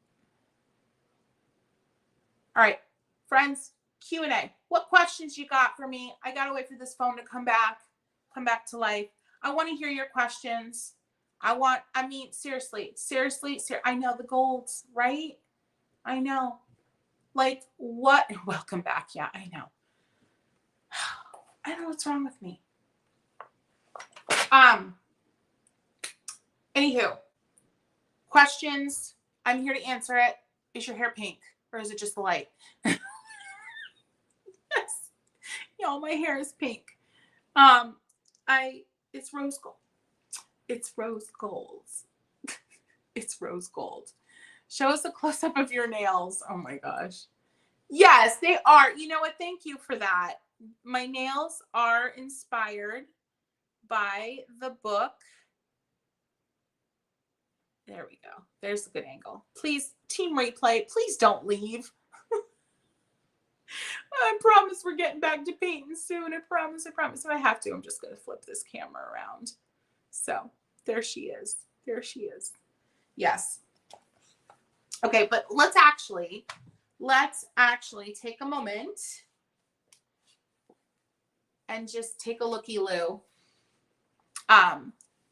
All right, friends, Q&A. What questions you got for me? I got to wait for this phone to come back to life. I want to hear your questions. Seriously, I know the golds, right? I know. Like what? Welcome back. Yeah, I know. I don't know what's wrong with me. Anywho, questions. I'm here to answer it. Is your hair pink or is it just the light? Yes. Y'all, my hair is pink. It's rose gold. It's rose gold. It's rose gold. Show us a close-up of your nails. Oh my gosh. Yes, they are. You know what? Thank you for that. My nails are inspired by the book. There we go. There's a good angle. Please, team replay, please don't leave. I promise we're getting back to painting soon. I promise. If I have to, I'm just going to flip this camera around. So there she is. There she is. Yes. Okay, but let's actually take a moment and just take a looky-loo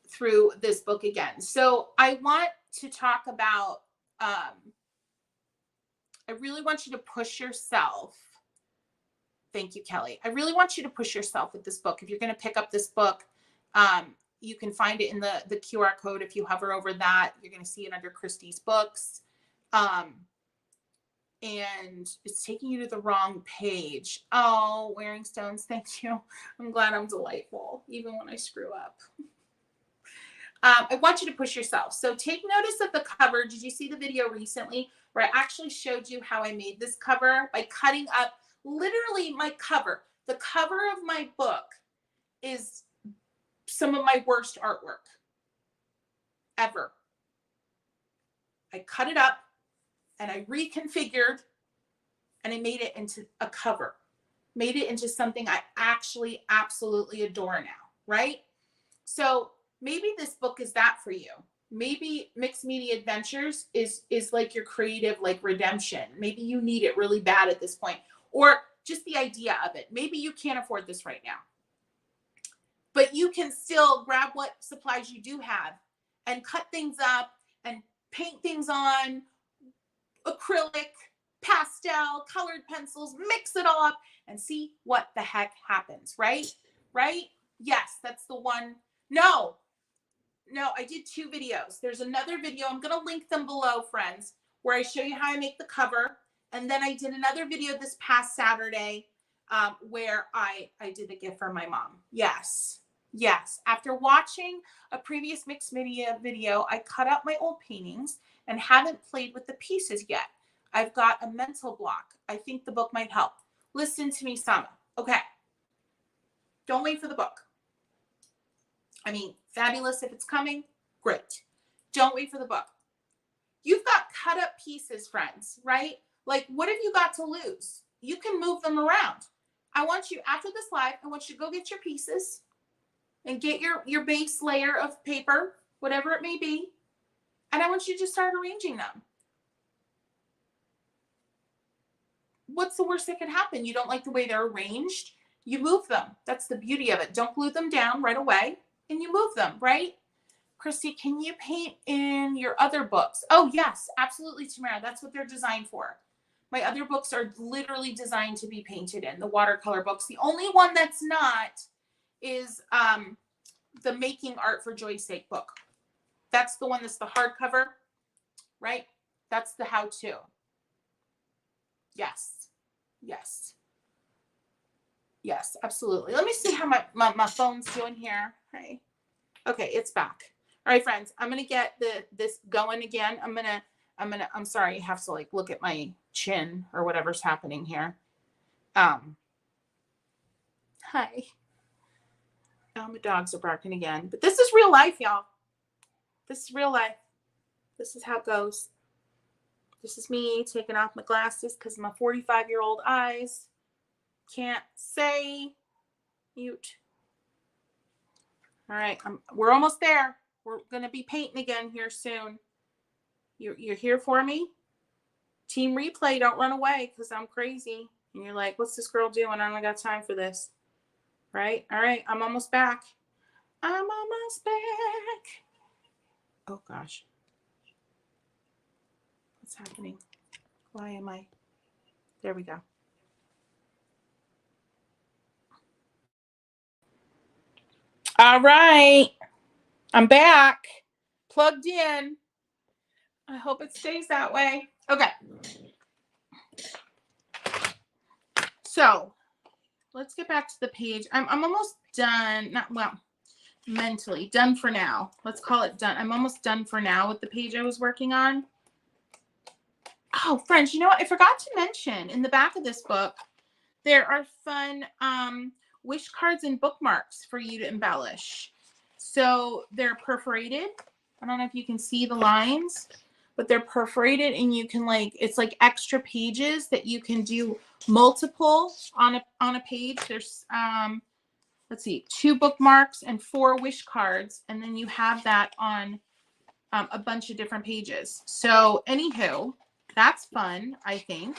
through this book again. So I want to talk about, I really want you to push yourself. Thank you, Kelly. I really want you to push yourself with this book. If you're going to pick up this book, you can find it in the QR code. If you hover over that, you're going to see it under Christie's books. And it's taking you to the wrong page. Oh, Wearing Stones, thank you. I'm glad I'm delightful, even when I screw up. I want you to push yourself. So take notice of the cover. Did you see the video recently where I actually showed you how I made this cover by cutting up literally my cover? The cover of my book is some of my worst artwork ever. I cut it up and I reconfigured and I made it into a cover, made it into something I actually absolutely adore now, right? So maybe this book is that for you. Maybe Mixed Media Adventures is like your creative like redemption. Maybe you need it really bad at this point, or just the idea of it. Maybe you can't afford this right now, but you can still grab what supplies you do have and cut things up and paint things on acrylic, pastel, colored pencils, mix it all up and see what the heck happens, right? Right? Yes, that's the one. No, I did 2 videos. There's another video. I'm going to link them below, friends, where I show you how I make the cover. And then I did another video this past Saturday where I did a gift for my mom. Yes. After watching a previous Mixed Media video, I cut out my old paintings and haven't played with the pieces yet. I've got a mental block. I think the book might help. Listen to me, Sama. Okay. Don't wait for the book. I mean, fabulous if it's coming. Great. Don't wait for the book. You've got cut up pieces, friends, right? Like, what have you got to lose? You can move them around. I want you, after this live, I want you to go get your pieces and get your base layer of paper, whatever it may be. And I want you to just start arranging them. What's the worst that could happen? You don't like the way they're arranged? You move them. That's the beauty of it. Don't glue them down right away. And you move them, right? Christy, can you paint in your other books? Oh, yes, absolutely, Tamara. That's what they're designed for. My other books are literally designed to be painted in, the watercolor books. The only one that's not is the Making Art for Joy's Sake book. That's the one that's the hardcover, right? That's the how-to. Yes, absolutely. Let me see how my phone's doing here. Right. Okay, it's back. All right, friends, I'm going to get this going again. I'm sorry, I have to like look at my chin or whatever's happening here. Hi. Oh, my dogs are barking again. But this is real life, y'all. This is real life. This is how it goes. This is me taking off my glasses because my 45-year-old eyes can't say mute. All right, we're almost there. We're going to be painting again here soon. You're here for me? Team replay, don't run away because I'm crazy. And you're like, what's this girl doing? I don't got time for this. Right? All right, I'm almost back. I'm almost back. Oh, gosh. What's happening? Why am I? There we go. All right. I'm back. Plugged in. I hope it stays that way. Okay. So let's get back to the page. I'm almost done. Mentally done for now. Let's call it done. I'm almost done for now with the page I was working on. Oh, friends, you know what? I forgot to mention in the back of this book, there are fun wish cards and bookmarks for you to embellish. So they're perforated. I don't know if you can see the lines, but they're perforated and you can it's like extra pages that you can do multiple on a page. There's let's see, 2 bookmarks and 4 wish cards, and then you have that on a bunch of different pages. So anywho, that's fun, I think.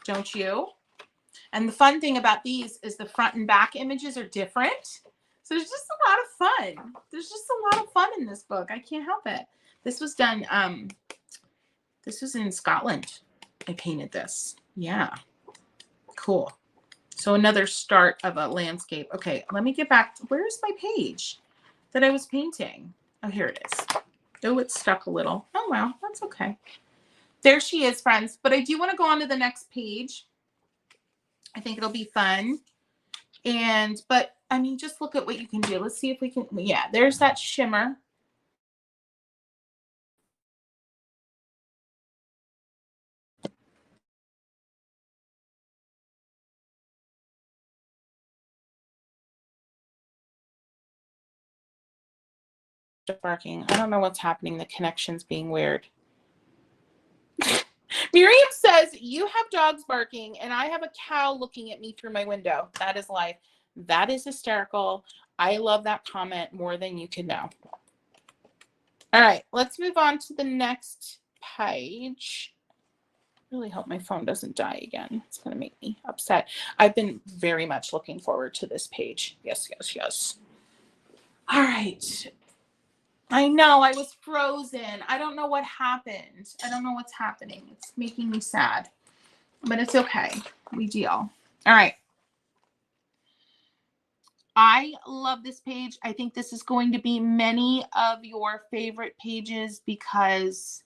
Don't you? And the fun thing about these is the front and back images are different. So there's just a lot of fun. There's just a lot of fun in this book. I can't help it. This was done, this was in Scotland. I painted this. Yeah. Cool. So another start of a landscape. Okay, let me get back. Where's my page that I was painting? Oh, here it is. Oh, it's stuck a little. Oh, wow. That's okay. There she is, friends. But I do want to go on to the next page. I think it'll be fun. But I mean, just look at what you can do. Let's see if we can. Yeah, there's that shimmer. barking. I don't know what's happening. The connection's being weird. Miriam says, you have dogs barking and I have a cow looking at me through my window. That is life. That is hysterical. I love that comment more than you can know. All right, let's move on to the next page. Really hope my phone doesn't die again. It's going to make me upset. I've been very much looking forward to this page. Yes, yes, yes. All right. I know I was frozen. I don't know what happened. I don't know what's happening. It's making me sad, but it's okay. We deal. All right. I love this page. I think this is going to be many of your favorite pages because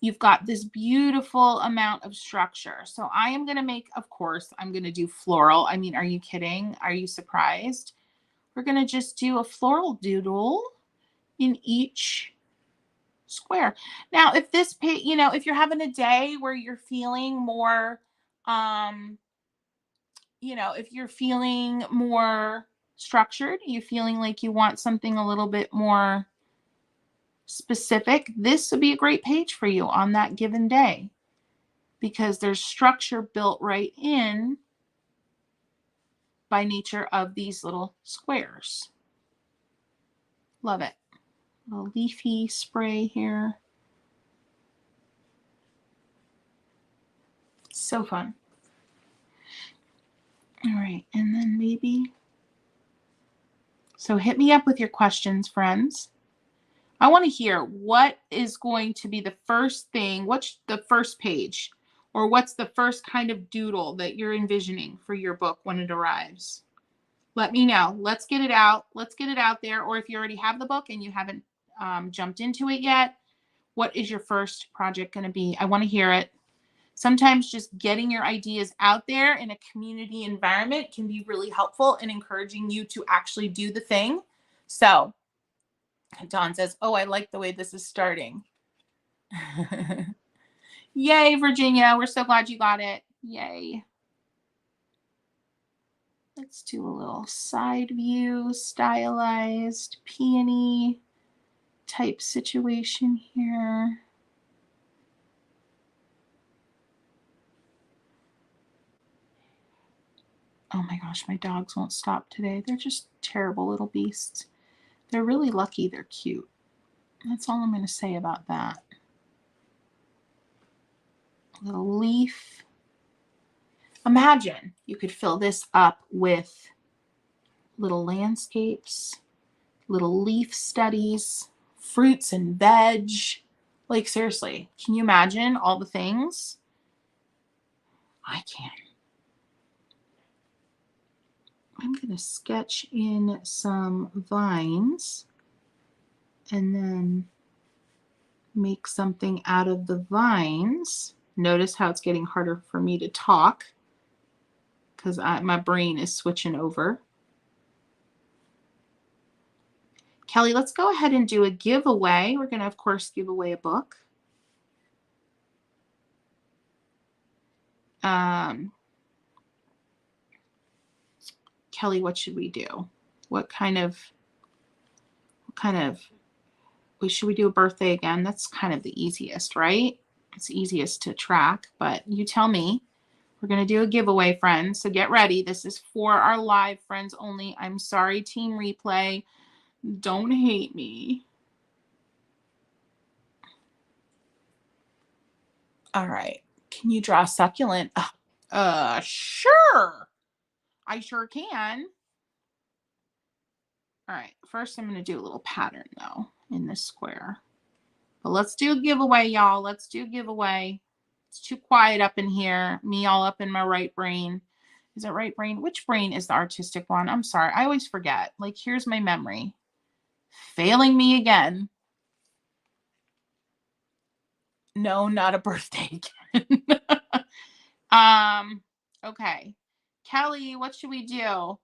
you've got this beautiful amount of structure. So I am going to make, of course, I'm going to do floral. I mean, are you kidding? Are you surprised? We're going to just do a floral doodle in each square. Now, if this page, you know, if you're having a day where you're feeling more, you know, if you're feeling more structured, you're feeling like you want something a little bit more specific, this would be a great page for you on that given day because there's structure built right in by nature of these little squares. Love it. A little leafy spray here. So fun. All right, and then maybe, so hit me up with your questions, friends. I want to hear what is going to be the first thing, what's the first page, or what's the first kind of doodle that you're envisioning for your book when it arrives. Let me know. Let's get it out. Let's get it out there. Or if you already have the book and you haven't jumped into it yet, what is your first project going to be? I want to hear it. Sometimes just getting your ideas out there in a community environment can be really helpful in encouraging you to actually do the thing. So Dawn says, oh, I like the way this is starting. Yay, Virginia. We're so glad you got it. Yay. Let's do a little side view, stylized, peony type situation here. Oh my gosh, my dogs won't stop today. They're just terrible little beasts. They're really lucky they're cute. That's all I'm going to say about that. A little leaf. Imagine you could fill this up with little landscapes, little leaf studies, fruits and veg. Like seriously, can you imagine all the things? I can. I'm going to sketch in some vines and then make something out of the vines. Notice how it's getting harder for me to talk because my brain is switching over. Kelly, let's go ahead and do a giveaway. We're going to, of course, give away a book. Kelly, what should we do? What kind of, should we do a birthday again? That's kind of the easiest, right? It's easiest to track, but you tell me. We're going to do a giveaway, friends. So get ready. This is for our live friends only. I'm sorry, Team Replay. Don't hate me. All right. Can you draw a succulent? Sure. I sure can. All right. First, I'm going to do a little pattern, though, in this square. But let's do a giveaway, y'all. Let's do a giveaway. It's too quiet up in here. Me all up in my right brain. Is it right brain? Which brain is the artistic one? I'm sorry. I always forget. Like, here's my memory. Failing me again. No, not a birthday again. Okay. Kelly, what should we do?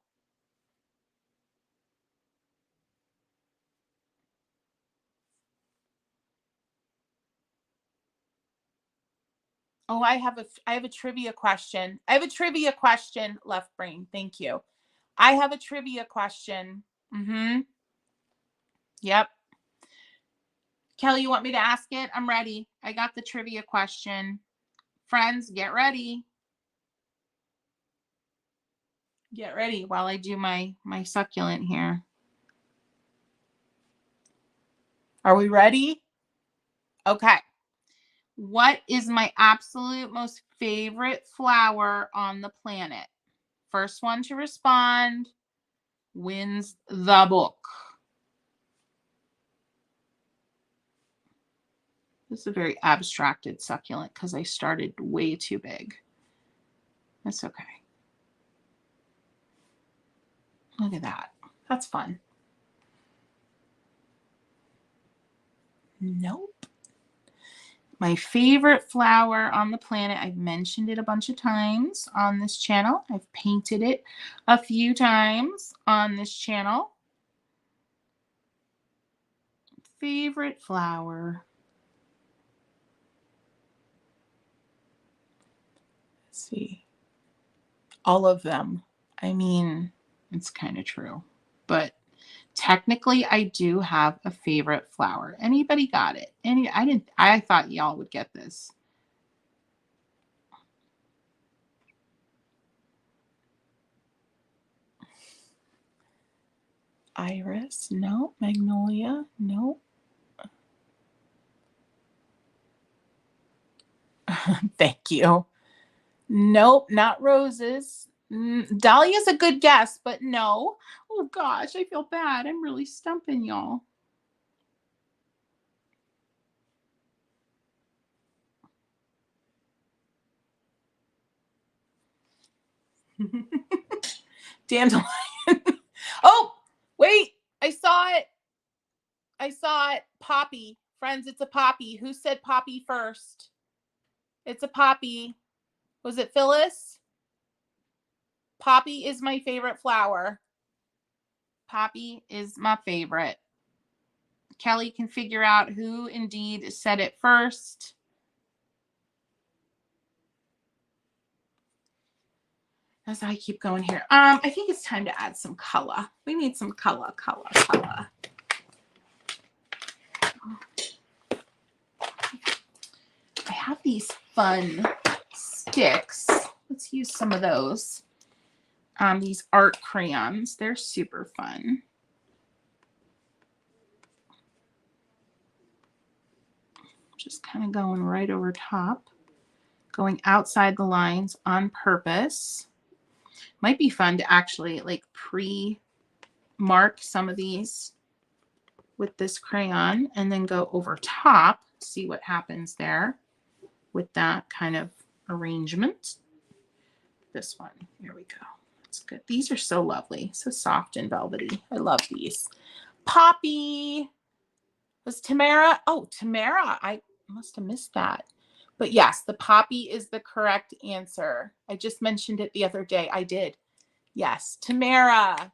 Oh, I have a trivia question. I have a trivia question, left brain. Thank you. I have a trivia question. Yep. Kelly, you want me to ask it? I'm ready. I got the trivia question. Friends, get ready. Get ready while I do my succulent here. Are we ready? Okay. What is my absolute most favorite flower on the planet? First one to respond wins the book. This is a very abstracted succulent because I started way too big. That's okay. Look at that. That's fun. Nope. My favorite flower on the planet. I've mentioned it a bunch of times on this channel. I've painted it a few times on this channel. Favorite flower. Let's see. All of them. I mean, it's kind of true. But technically, I do have a favorite flower. Anybody got it? I thought y'all would get this. Iris, no. Magnolia, no. Thank you. Nope, not roses. Dahlia's a good guess, but no. Oh gosh, I feel bad. I'm really stumping y'all. Dandelion. Oh, wait. I saw it. I saw it. Poppy. Friends, it's a poppy. Who said poppy first? It's a poppy. Was it Phyllis? Poppy is my favorite flower. Poppy is my favorite. Kelly can figure out who indeed said it first. As I keep going here. I think it's time to add some color. We need some color. I have these fun sticks. Let's use some of those. These art crayons. They're super fun. Just kind of going right over top. Going outside the lines on purpose. Might be fun to actually like pre-mark some of these with this crayon and then go over top, see what happens there with that kind of arrangement. This one, here we go. That's good. These are so lovely, so soft and velvety. I love these. Poppy. Was Tamara? Oh, Tamara. I must have missed that. But yes, the poppy is the correct answer. I just mentioned it the other day. I did. Yes, Tamara.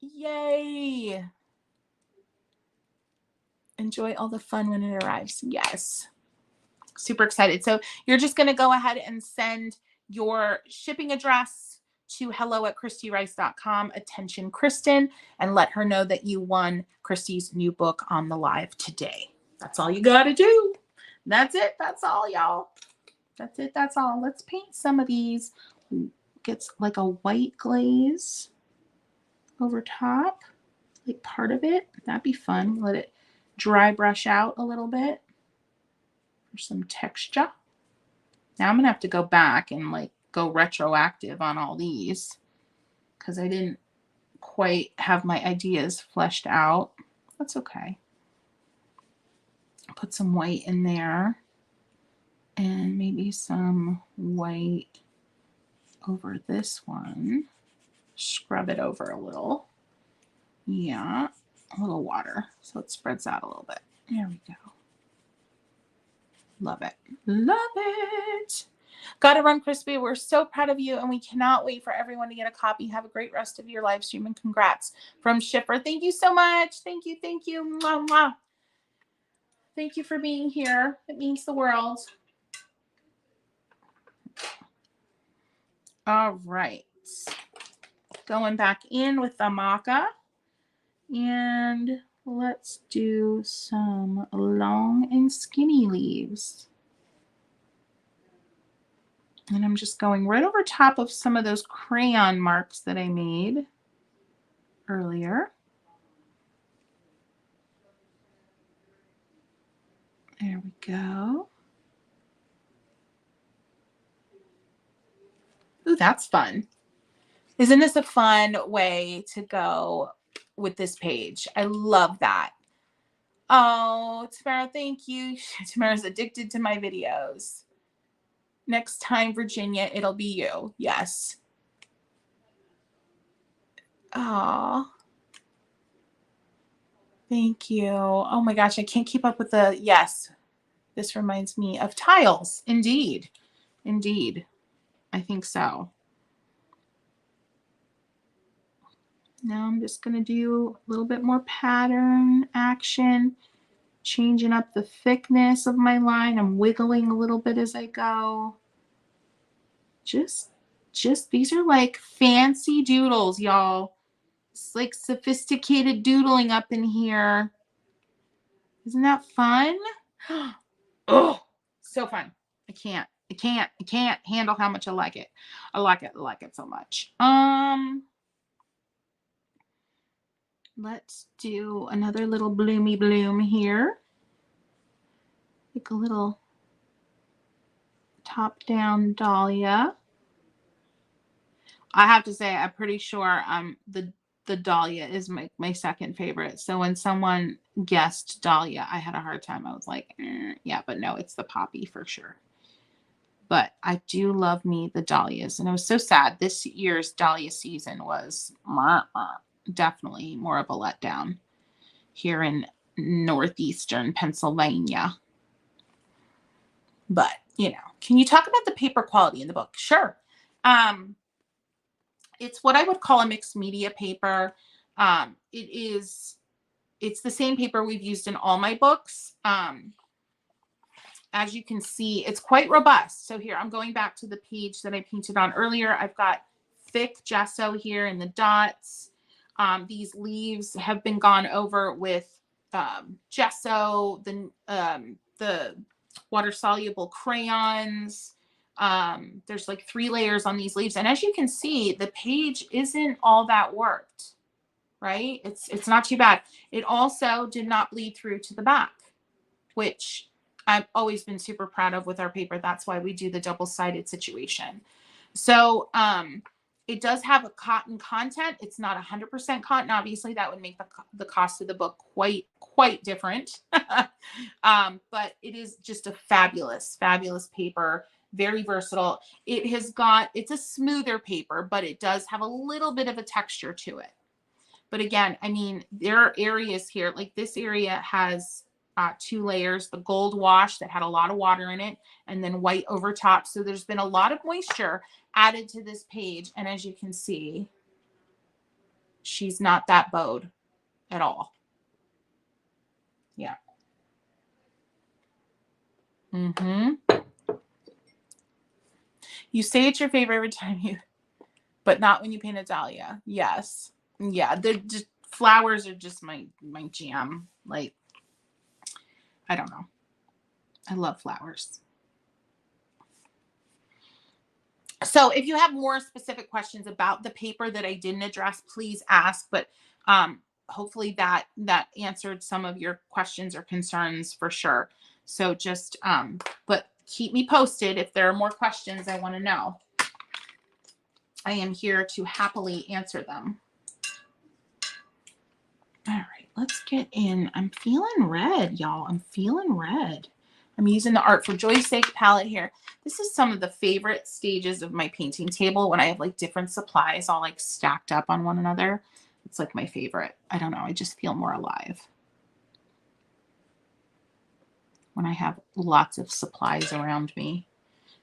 Yay. Enjoy all the fun when it arrives. Yes. Super excited. So you're just going to go ahead and send your shipping address to hello@christyrice.com. Attention, Kristen, and let her know that you won Christy's new book on the live today. That's all you got to do. That's it. That's all, y'all. That's it. That's all. Let's paint some of these. Gets like a white glaze over top, like part of it. That'd be fun. Let it dry brush out a little bit for some texture. Now I'm gonna have to go back and like go retroactive on all these because I didn't quite have my ideas fleshed out. That's okay. Put some white in there and maybe some white over this one. Scrub it over a little. Yeah, a little water so it spreads out a little bit. There we go. Love it. Love it. Gotta run, Crispy. We're so proud of you, and we cannot wait for everyone to get a copy. Have a great rest of your live stream, and congrats from Shipper. Thank you so much. Thank you. Thank you. Mwah, mwah. Thank you for being here. It means the world. All right. Going back in with the maca. And let's do some long and skinny leaves. And I'm just going right over top of some of those crayon marks that I made earlier. There we go. Ooh, that's fun. Isn't this a fun way to go with this page? I love that. Oh, Tamara, thank you. Tamara's addicted to my videos. Next time, Virginia, it'll be you. Yes. Oh, thank you. Oh my gosh, I can't keep up with the, yes. This reminds me of tiles. Indeed. Indeed. I think so. Now I'm just going to do a little bit more pattern action, changing up the thickness of my line. I'm wiggling a little bit as I go. Just these are like fancy doodles, y'all. It's like sophisticated doodling up in here. Isn't that fun? Oh, so fun. I can't handle how much I like it. I like it so much. Let's do another little bloomy bloom here. Like a little top down dahlia. I have to say, I'm pretty sure the dahlia is my second favorite. So when someone guessed dahlia, I had a hard time. I was like, yeah, but no, it's the poppy for sure. But I do love me the dahlias. And I was so sad. This year's dahlia season was definitely more of a letdown here in northeastern Pennsylvania. But, you know, can you talk about the paper quality in the book? Sure. It's what I would call a mixed media paper. It's the same paper we've used in all my books. As you can see, it's quite robust. So here, I'm going back to the page that I painted on earlier. I've got thick gesso here in the dots. These leaves have been gone over with gesso, the water-soluble crayons. There's like 3 layers on these leaves. And as you can see, the page isn't all that worked, right? It's not too bad. It also did not bleed through to the back, which I've always been super proud of with our paper. That's why we do the double-sided situation. So it does have a cotton content. It's not 100% cotton. Obviously, that would make the cost of the book quite different. But it is just a fabulous paper. Very versatile. It's a smoother paper, but it does have a little bit of a texture to it. But again, I mean, there are areas here, like this area has 2 layers, the gold wash that had a lot of water in it, and then white over top. So there's been a lot of moisture added to this page. And as you can see, she's not that bowed at all. Yeah. You say it's your favorite every time but not when you paint a dahlia. Yes. Yeah. Flowers are just my jam. Like, I don't know. I love flowers. So if you have more specific questions about the paper that I didn't address, please ask. But hopefully that answered some of your questions or concerns for sure. So just, but keep me posted if there are more questions I want to know. I am here to happily answer them. All right, let's get in. I'm feeling red, y'all. I'm feeling red. I'm using the Art for Joy's Sake palette here. This is some of the favorite stages of my painting table when I have like different supplies all like stacked up on one another. It's like my favorite. I don't know. I just feel more alive when I have lots of supplies around me.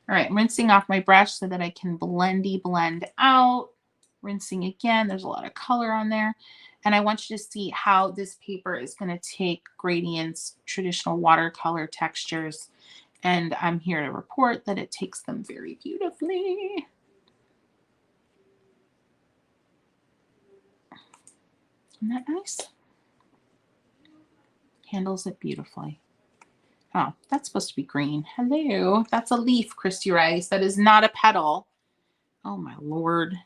All right, I'm rinsing off my brush so that I can blend out. Rinsing again. There's a lot of color on there. And I want you to see how this paper is going to take gradients, traditional watercolor textures, and I'm here to report that it takes them very beautifully. Isn't that nice? handles it beautifully. Oh, that's supposed to be green. Hello. That's a leaf, Christy Rice. That is not a petal. Oh my Lord.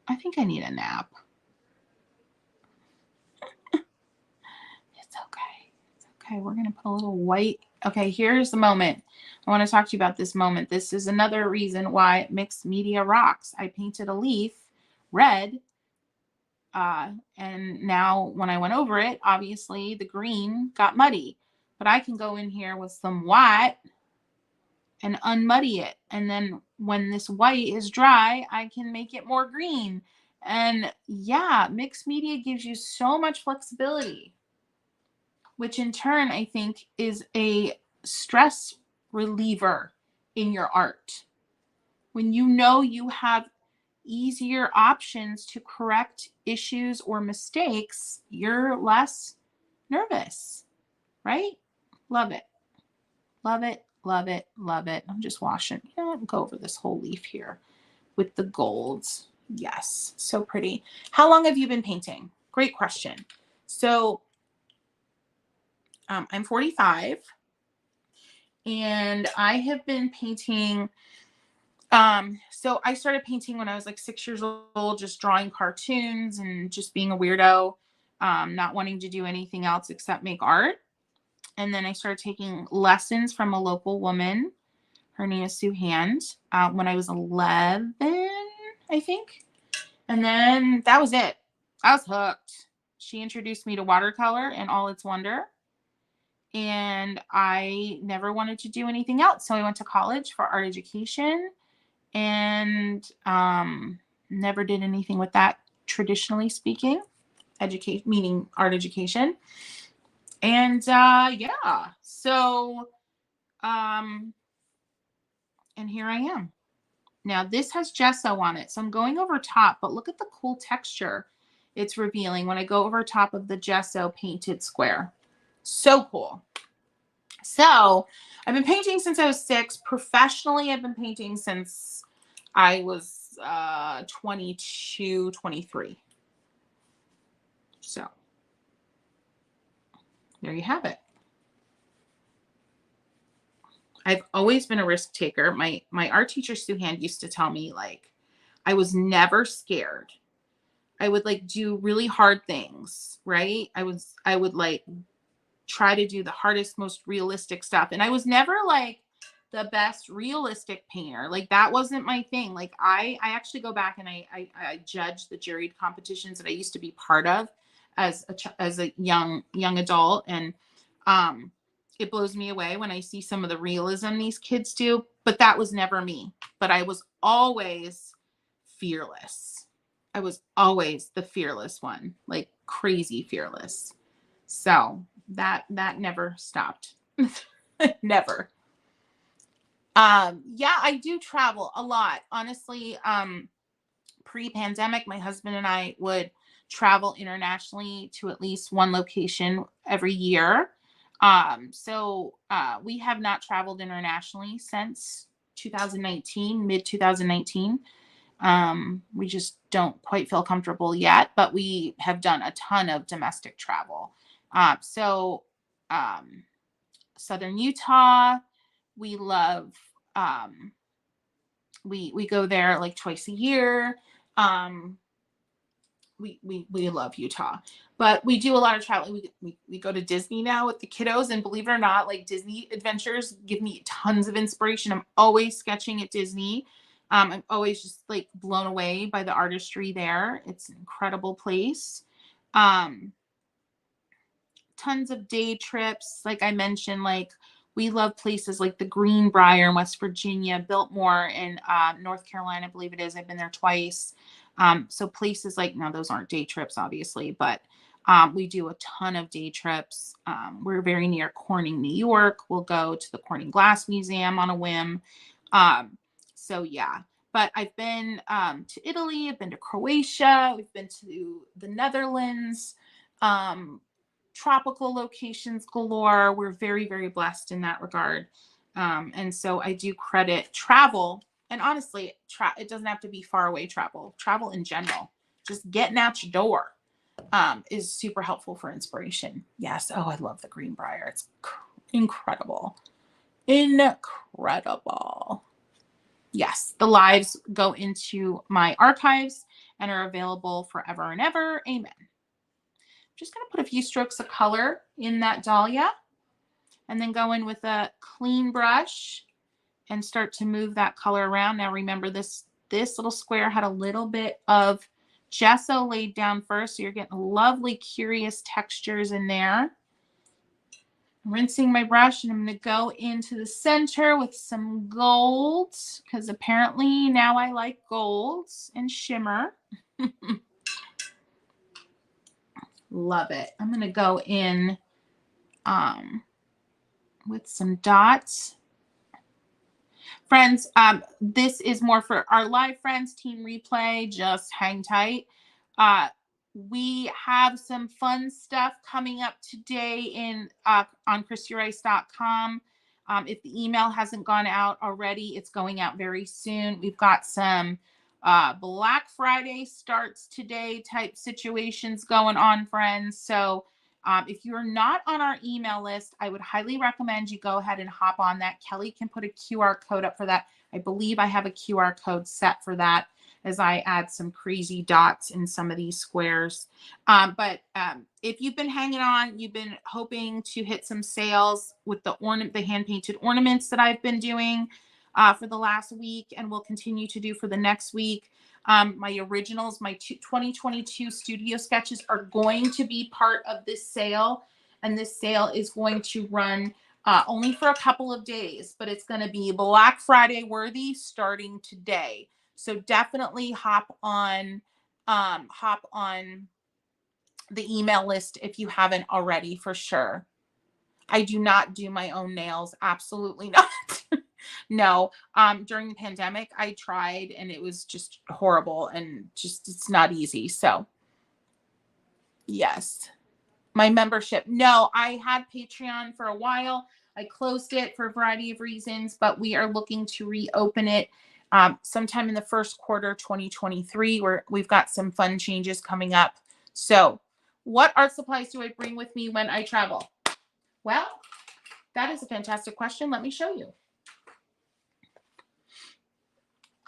I think I need a nap. It's okay. It's okay. We're going to put a little white. Okay, here's the moment. I want to talk to you about this moment. This is another reason why mixed media rocks. I painted a leaf red. And now when I went over it, obviously the green got muddy. But I can go in here with some white and unmuddy it. And then when this white is dry, I can make it more green. And yeah, mixed media gives you so much flexibility, which in turn, I think is a stress reliever in your art. When you know you have easier options to correct issues or mistakes, you're less nervous, right? Love it. Love it, love it, love it. I'm just washing. You know what? Go over this whole leaf here with the golds. Yes, so pretty. How long have you been painting? Great question. So I'm 45 and I have been painting. So I started painting when I was like 6 years old, just drawing cartoons and just being a weirdo, not wanting to do anything else except make art. And then I started taking lessons from a local woman. Her name is Sue Hand. When I was 11, I think. And then that was it. I was hooked. She introduced me to watercolor and all its wonder. And I never wanted to do anything else. So I went to college for art education and never did anything with that, traditionally speaking, education, meaning art education. And yeah, so and here I am. Now this has gesso on it, so I'm going over top, but look at the cool texture it's revealing when I go over top of the gesso painted square. So cool. So I've been painting since I was 6. Professionally, I've been painting since I was 22, 23. So there you have it. I've always been a risk taker. My art teacher, Sue Hand, used to tell me, like, I was never scared. I would like do really hard things, right? I would like try to do the hardest, most realistic stuff. And I was never like the best realistic painter. Like that wasn't my thing. Like I actually go back and I judge the juried competitions that I used to be part of as a young adult. And it blows me away when I see some of the realism these kids do, but that was never me. But I was always fearless. I was always the fearless one, like crazy fearless. So that never stopped. Never. Yeah, I do travel a lot. Honestly, pre-pandemic, my husband and I would travel internationally to at least one location every year. So we have not traveled internationally since 2019, mid 2019. We just don't quite feel comfortable yet, but we have done a ton of domestic travel. So Southern Utah, we love, we go there like twice a year. We love Utah, but we do a lot of traveling. We go to Disney now with the kiddos, and believe it or not, like Disney adventures give me tons of inspiration. I'm always sketching at Disney. I'm always just like blown away by the artistry there. It's an incredible place. Tons of day trips. Like I mentioned, like we love places like the Greenbrier in West Virginia, Biltmore in North Carolina, I believe it is. I've been there twice. So places like, now those aren't day trips, obviously, but we do a ton of day trips. We're very near Corning, New York. We'll go to the Corning Glass Museum on a whim. So yeah, but I've been to Italy. I've been to Croatia. We've been to the Netherlands. Tropical locations galore. We're very, very blessed in that regard. And so I do credit travel. And honestly, it doesn't have to be far away travel in general. Just getting out your door. is super helpful for inspiration. Yes. Oh, I love the Greenbrier. It's incredible. Incredible. Yes, the lives go into my archives and are available forever and ever. Amen. I'm just going to put a few strokes of color in that dahlia and then go in with a clean brush and start to move that color around. Now remember, this little square had a little bit of gesso laid down first, so you're getting lovely, curious textures in there. I'm rinsing my brush and I'm going to go into the center with some gold because apparently now I like golds and shimmer. Love it. I'm going to go in with some dots. Friends, this is more for our live friends, Team Replay. Just hang tight. We have some fun stuff coming up today in on christyrice.com. If the email hasn't gone out already, it's going out very soon. We've got some Black Friday starts today type situations going on, friends. So if you're not on our email list, I would highly recommend you go ahead and hop on that. Kelly can put a QR code up for that. I believe I have a QR code set for that as I add some crazy dots in some of these squares. But if you've been hanging on, you've been hoping to hit some sales with the hand-painted ornaments that I've been doing for the last week and will continue to do for the next week. My originals, my 2022 studio sketches are going to be part of this sale. And this sale is going to run only for a couple of days, but it's going to be Black Friday worthy starting today. So definitely hop on the email list if you haven't already, for sure. I do not do my own nails. Absolutely not. No. During the pandemic, I tried and it was just horrible and just, it's not easy. So yes, my membership. No, I had Patreon for a while. I closed it for a variety of reasons, but we are looking to reopen it sometime in the first quarter 2023, where we've got some fun changes coming up. So what art supplies do I bring with me when I travel? Well, that is a fantastic question. Let me show you.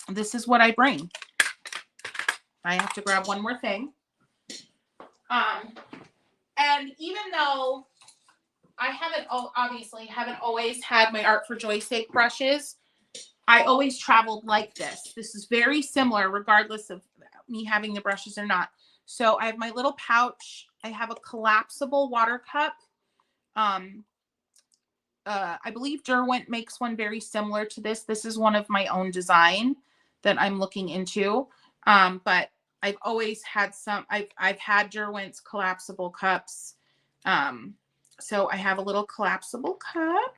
This is what I bring. I have to grab one more thing. And even though I obviously haven't always had my Art for Joy's Sake brushes, I always traveled like this. This is very similar regardless of me having the brushes or not. So I have my little pouch. I have a collapsible water cup. I believe Derwent makes one very similar to this. This is one of my own design that I'm looking into. But I've always had I've had Derwent's collapsible cups. So I have a little collapsible cup.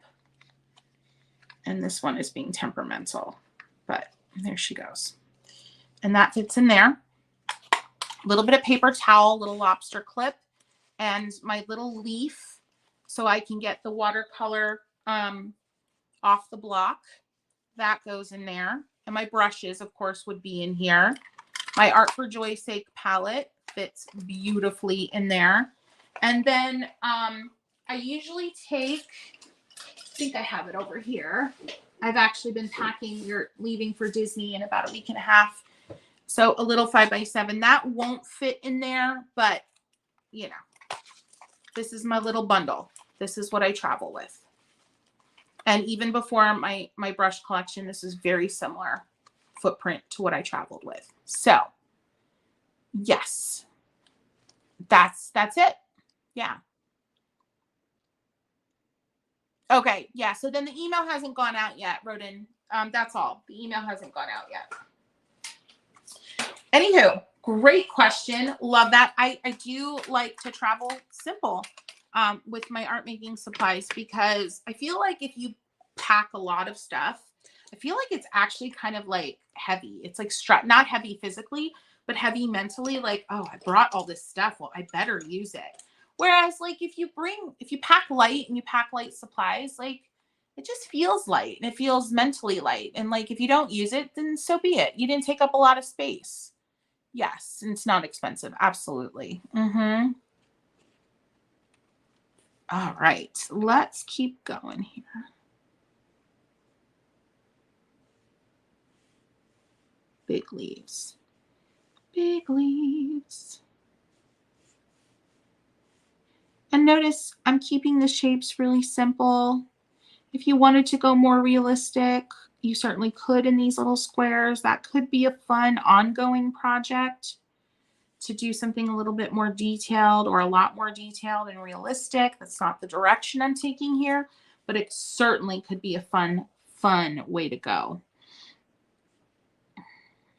And this one is being temperamental, but there she goes. And that fits in there. A little bit of paper towel, little lobster clip, and my little leaf so I can get the watercolor off the block. That goes in there. And my brushes, of course, would be in here. My Art for Joy's Sake palette fits beautifully in there. And then I usually take, I think I have it over here. I've actually been packing, you're leaving for Disney in about a week and a half. So a little 5x7, that won't fit in there, but you know, this is my little bundle. This is what I travel with. And even before my brush collection, this is very similar footprint to what I traveled with. So yes, that's it. Yeah. Okay. Yeah. So then the email hasn't gone out yet, Rodin. That's all. The email hasn't gone out yet. Anywho, great question. Love that. I do like to travel simple with my art making supplies because I feel like if you pack a lot of stuff, I feel like it's actually kind of like heavy. It's like not heavy physically, but heavy mentally. Like, oh, I brought all this stuff. Well, I better use it. Whereas like if you pack light and you pack light supplies, like it just feels light and it feels mentally light. And like if you don't use it, then so be it. You didn't take up a lot of space. Yes, it's not expensive. Absolutely. Mm-hmm. All right, let's keep going here. Big leaves. Big leaves. And notice I'm keeping the shapes really simple. If you wanted to go more realistic, you certainly could in these little squares. That could be a fun ongoing project to do something a little bit more detailed or a lot more detailed and realistic. That's not the direction I'm taking here, but it certainly could be a fun way to go.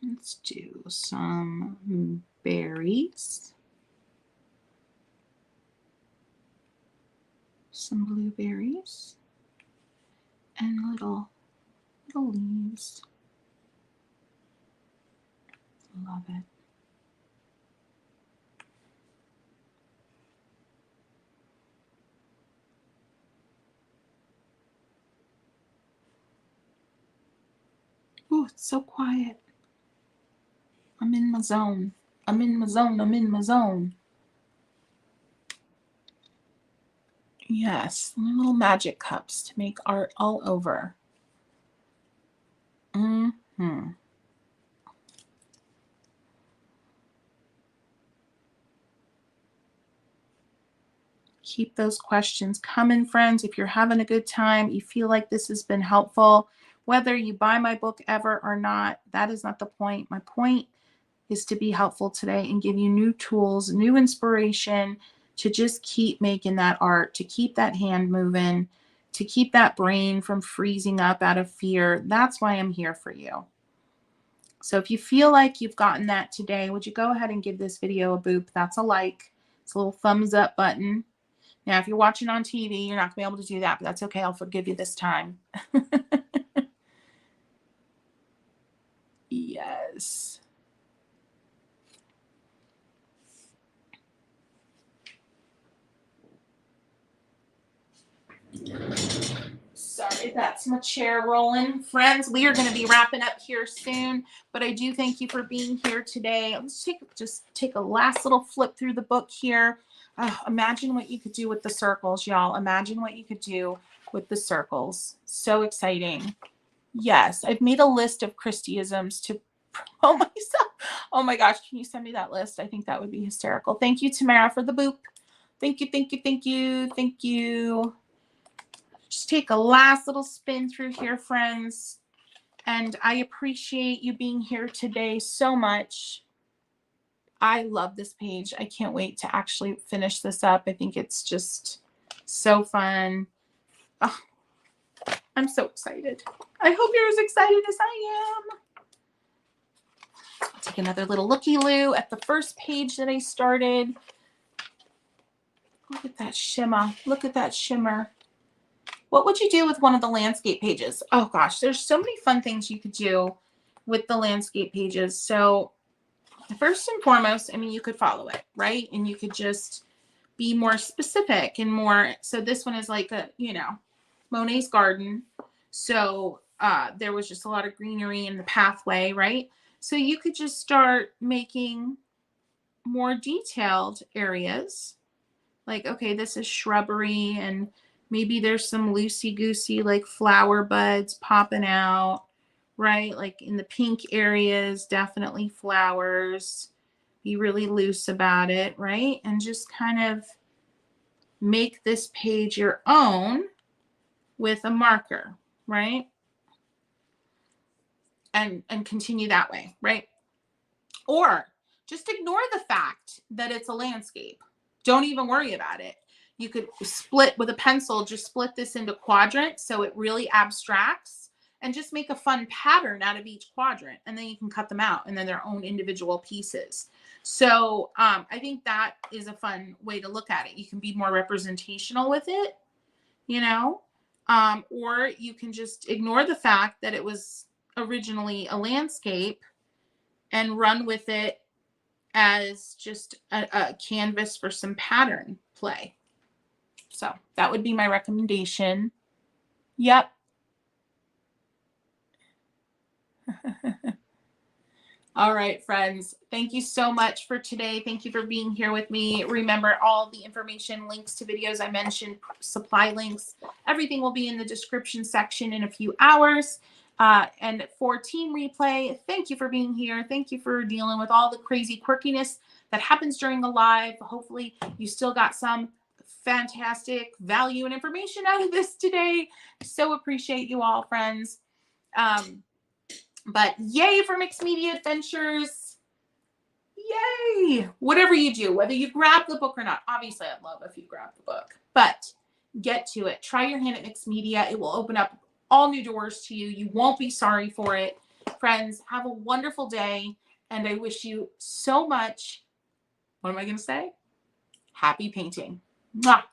Let's do some berries. Some blueberries. And little leaves. Love it. Oh, it's so quiet. I'm in my zone. I'm in my zone. I'm in my zone. Yes, little magic cups to make art all over. Mm-hmm. Keep those questions coming, friends. If you're having a good time, you feel like this has been helpful, whether you buy my book ever or not, that is not the point. My point is to be helpful today and give you new tools, new inspiration to just keep making that art, to keep that hand moving, to keep that brain from freezing up out of fear. That's why I'm here for you. So if you feel like you've gotten that today, would you go ahead and give this video a boop? That's a like. It's a little thumbs up button. Now, if you're watching on TV, you're not going to be able to do that, but that's okay. I'll forgive you this time. Yes. Sorry, that's my chair rolling. Friends, we are going to be wrapping up here soon, but I do thank you for being here today. Let's just take a last little flip through the book here. Imagine what you could do with the circles, y'all. Imagine what you could do with the circles. So exciting. Yes, I've made a list of Christyisms to promote myself. Oh my gosh, can you send me that list? I think that would be hysterical. Thank you, Tamara, for the boop. Thank you, thank you, thank you, thank you. Just take a last little spin through here, friends. And I appreciate you being here today so much. I love this page. I can't wait to actually finish this up. I think it's just so fun. Oh, I'm so excited. I hope you're as excited as I am. I'll take another little looky-loo at the first page that I started. Look at that shimmer. Look at that shimmer. What would you do with one of the landscape pages? Oh gosh, there's so many fun things you could do with the landscape pages. So first and foremost, I mean, you could follow it, right? And you could just be more specific and more. So this one is like a, you know, Monet's garden. So there was just a lot of greenery in the pathway, right? So you could just start making more detailed areas. Like, okay, this is shrubbery and maybe there's some loosey-goosey like flower buds popping out, right? Like in the pink areas, definitely flowers. Be really loose about it, right? And just kind of make this page your own with a marker, right? And continue that way, right? Or just ignore the fact that it's a landscape. Don't even worry about it. You could split with a pencil, just split this into quadrants so it really abstracts and just make a fun pattern out of each quadrant. And then you can cut them out and then their own individual pieces. So I think that is a fun way to look at it. You can be more representational with it, you know, or you can just ignore the fact that it was originally a landscape and run with it as just a canvas for some pattern play. So that would be my recommendation. Yep. All right, friends. Thank you so much for today. Thank you for being here with me. Remember, all the information, links to videos I mentioned, supply links, everything will be in the description section in a few hours. And for Team Replay, thank you for being here. Thank you for dealing with all the crazy quirkiness that happens during a live. Hopefully, you still got some fantastic value and information out of this today. So appreciate you all, friends. But yay for mixed media adventures. Yay. Whatever you do, whether you grab the book or not. Obviously, I'd love if you grab the book. But get to it. Try your hand at mixed media. It will open up all new doors to you. You won't be sorry for it. Friends, have a wonderful day. And I wish you so much. What am I going to say? Happy painting. Mwah.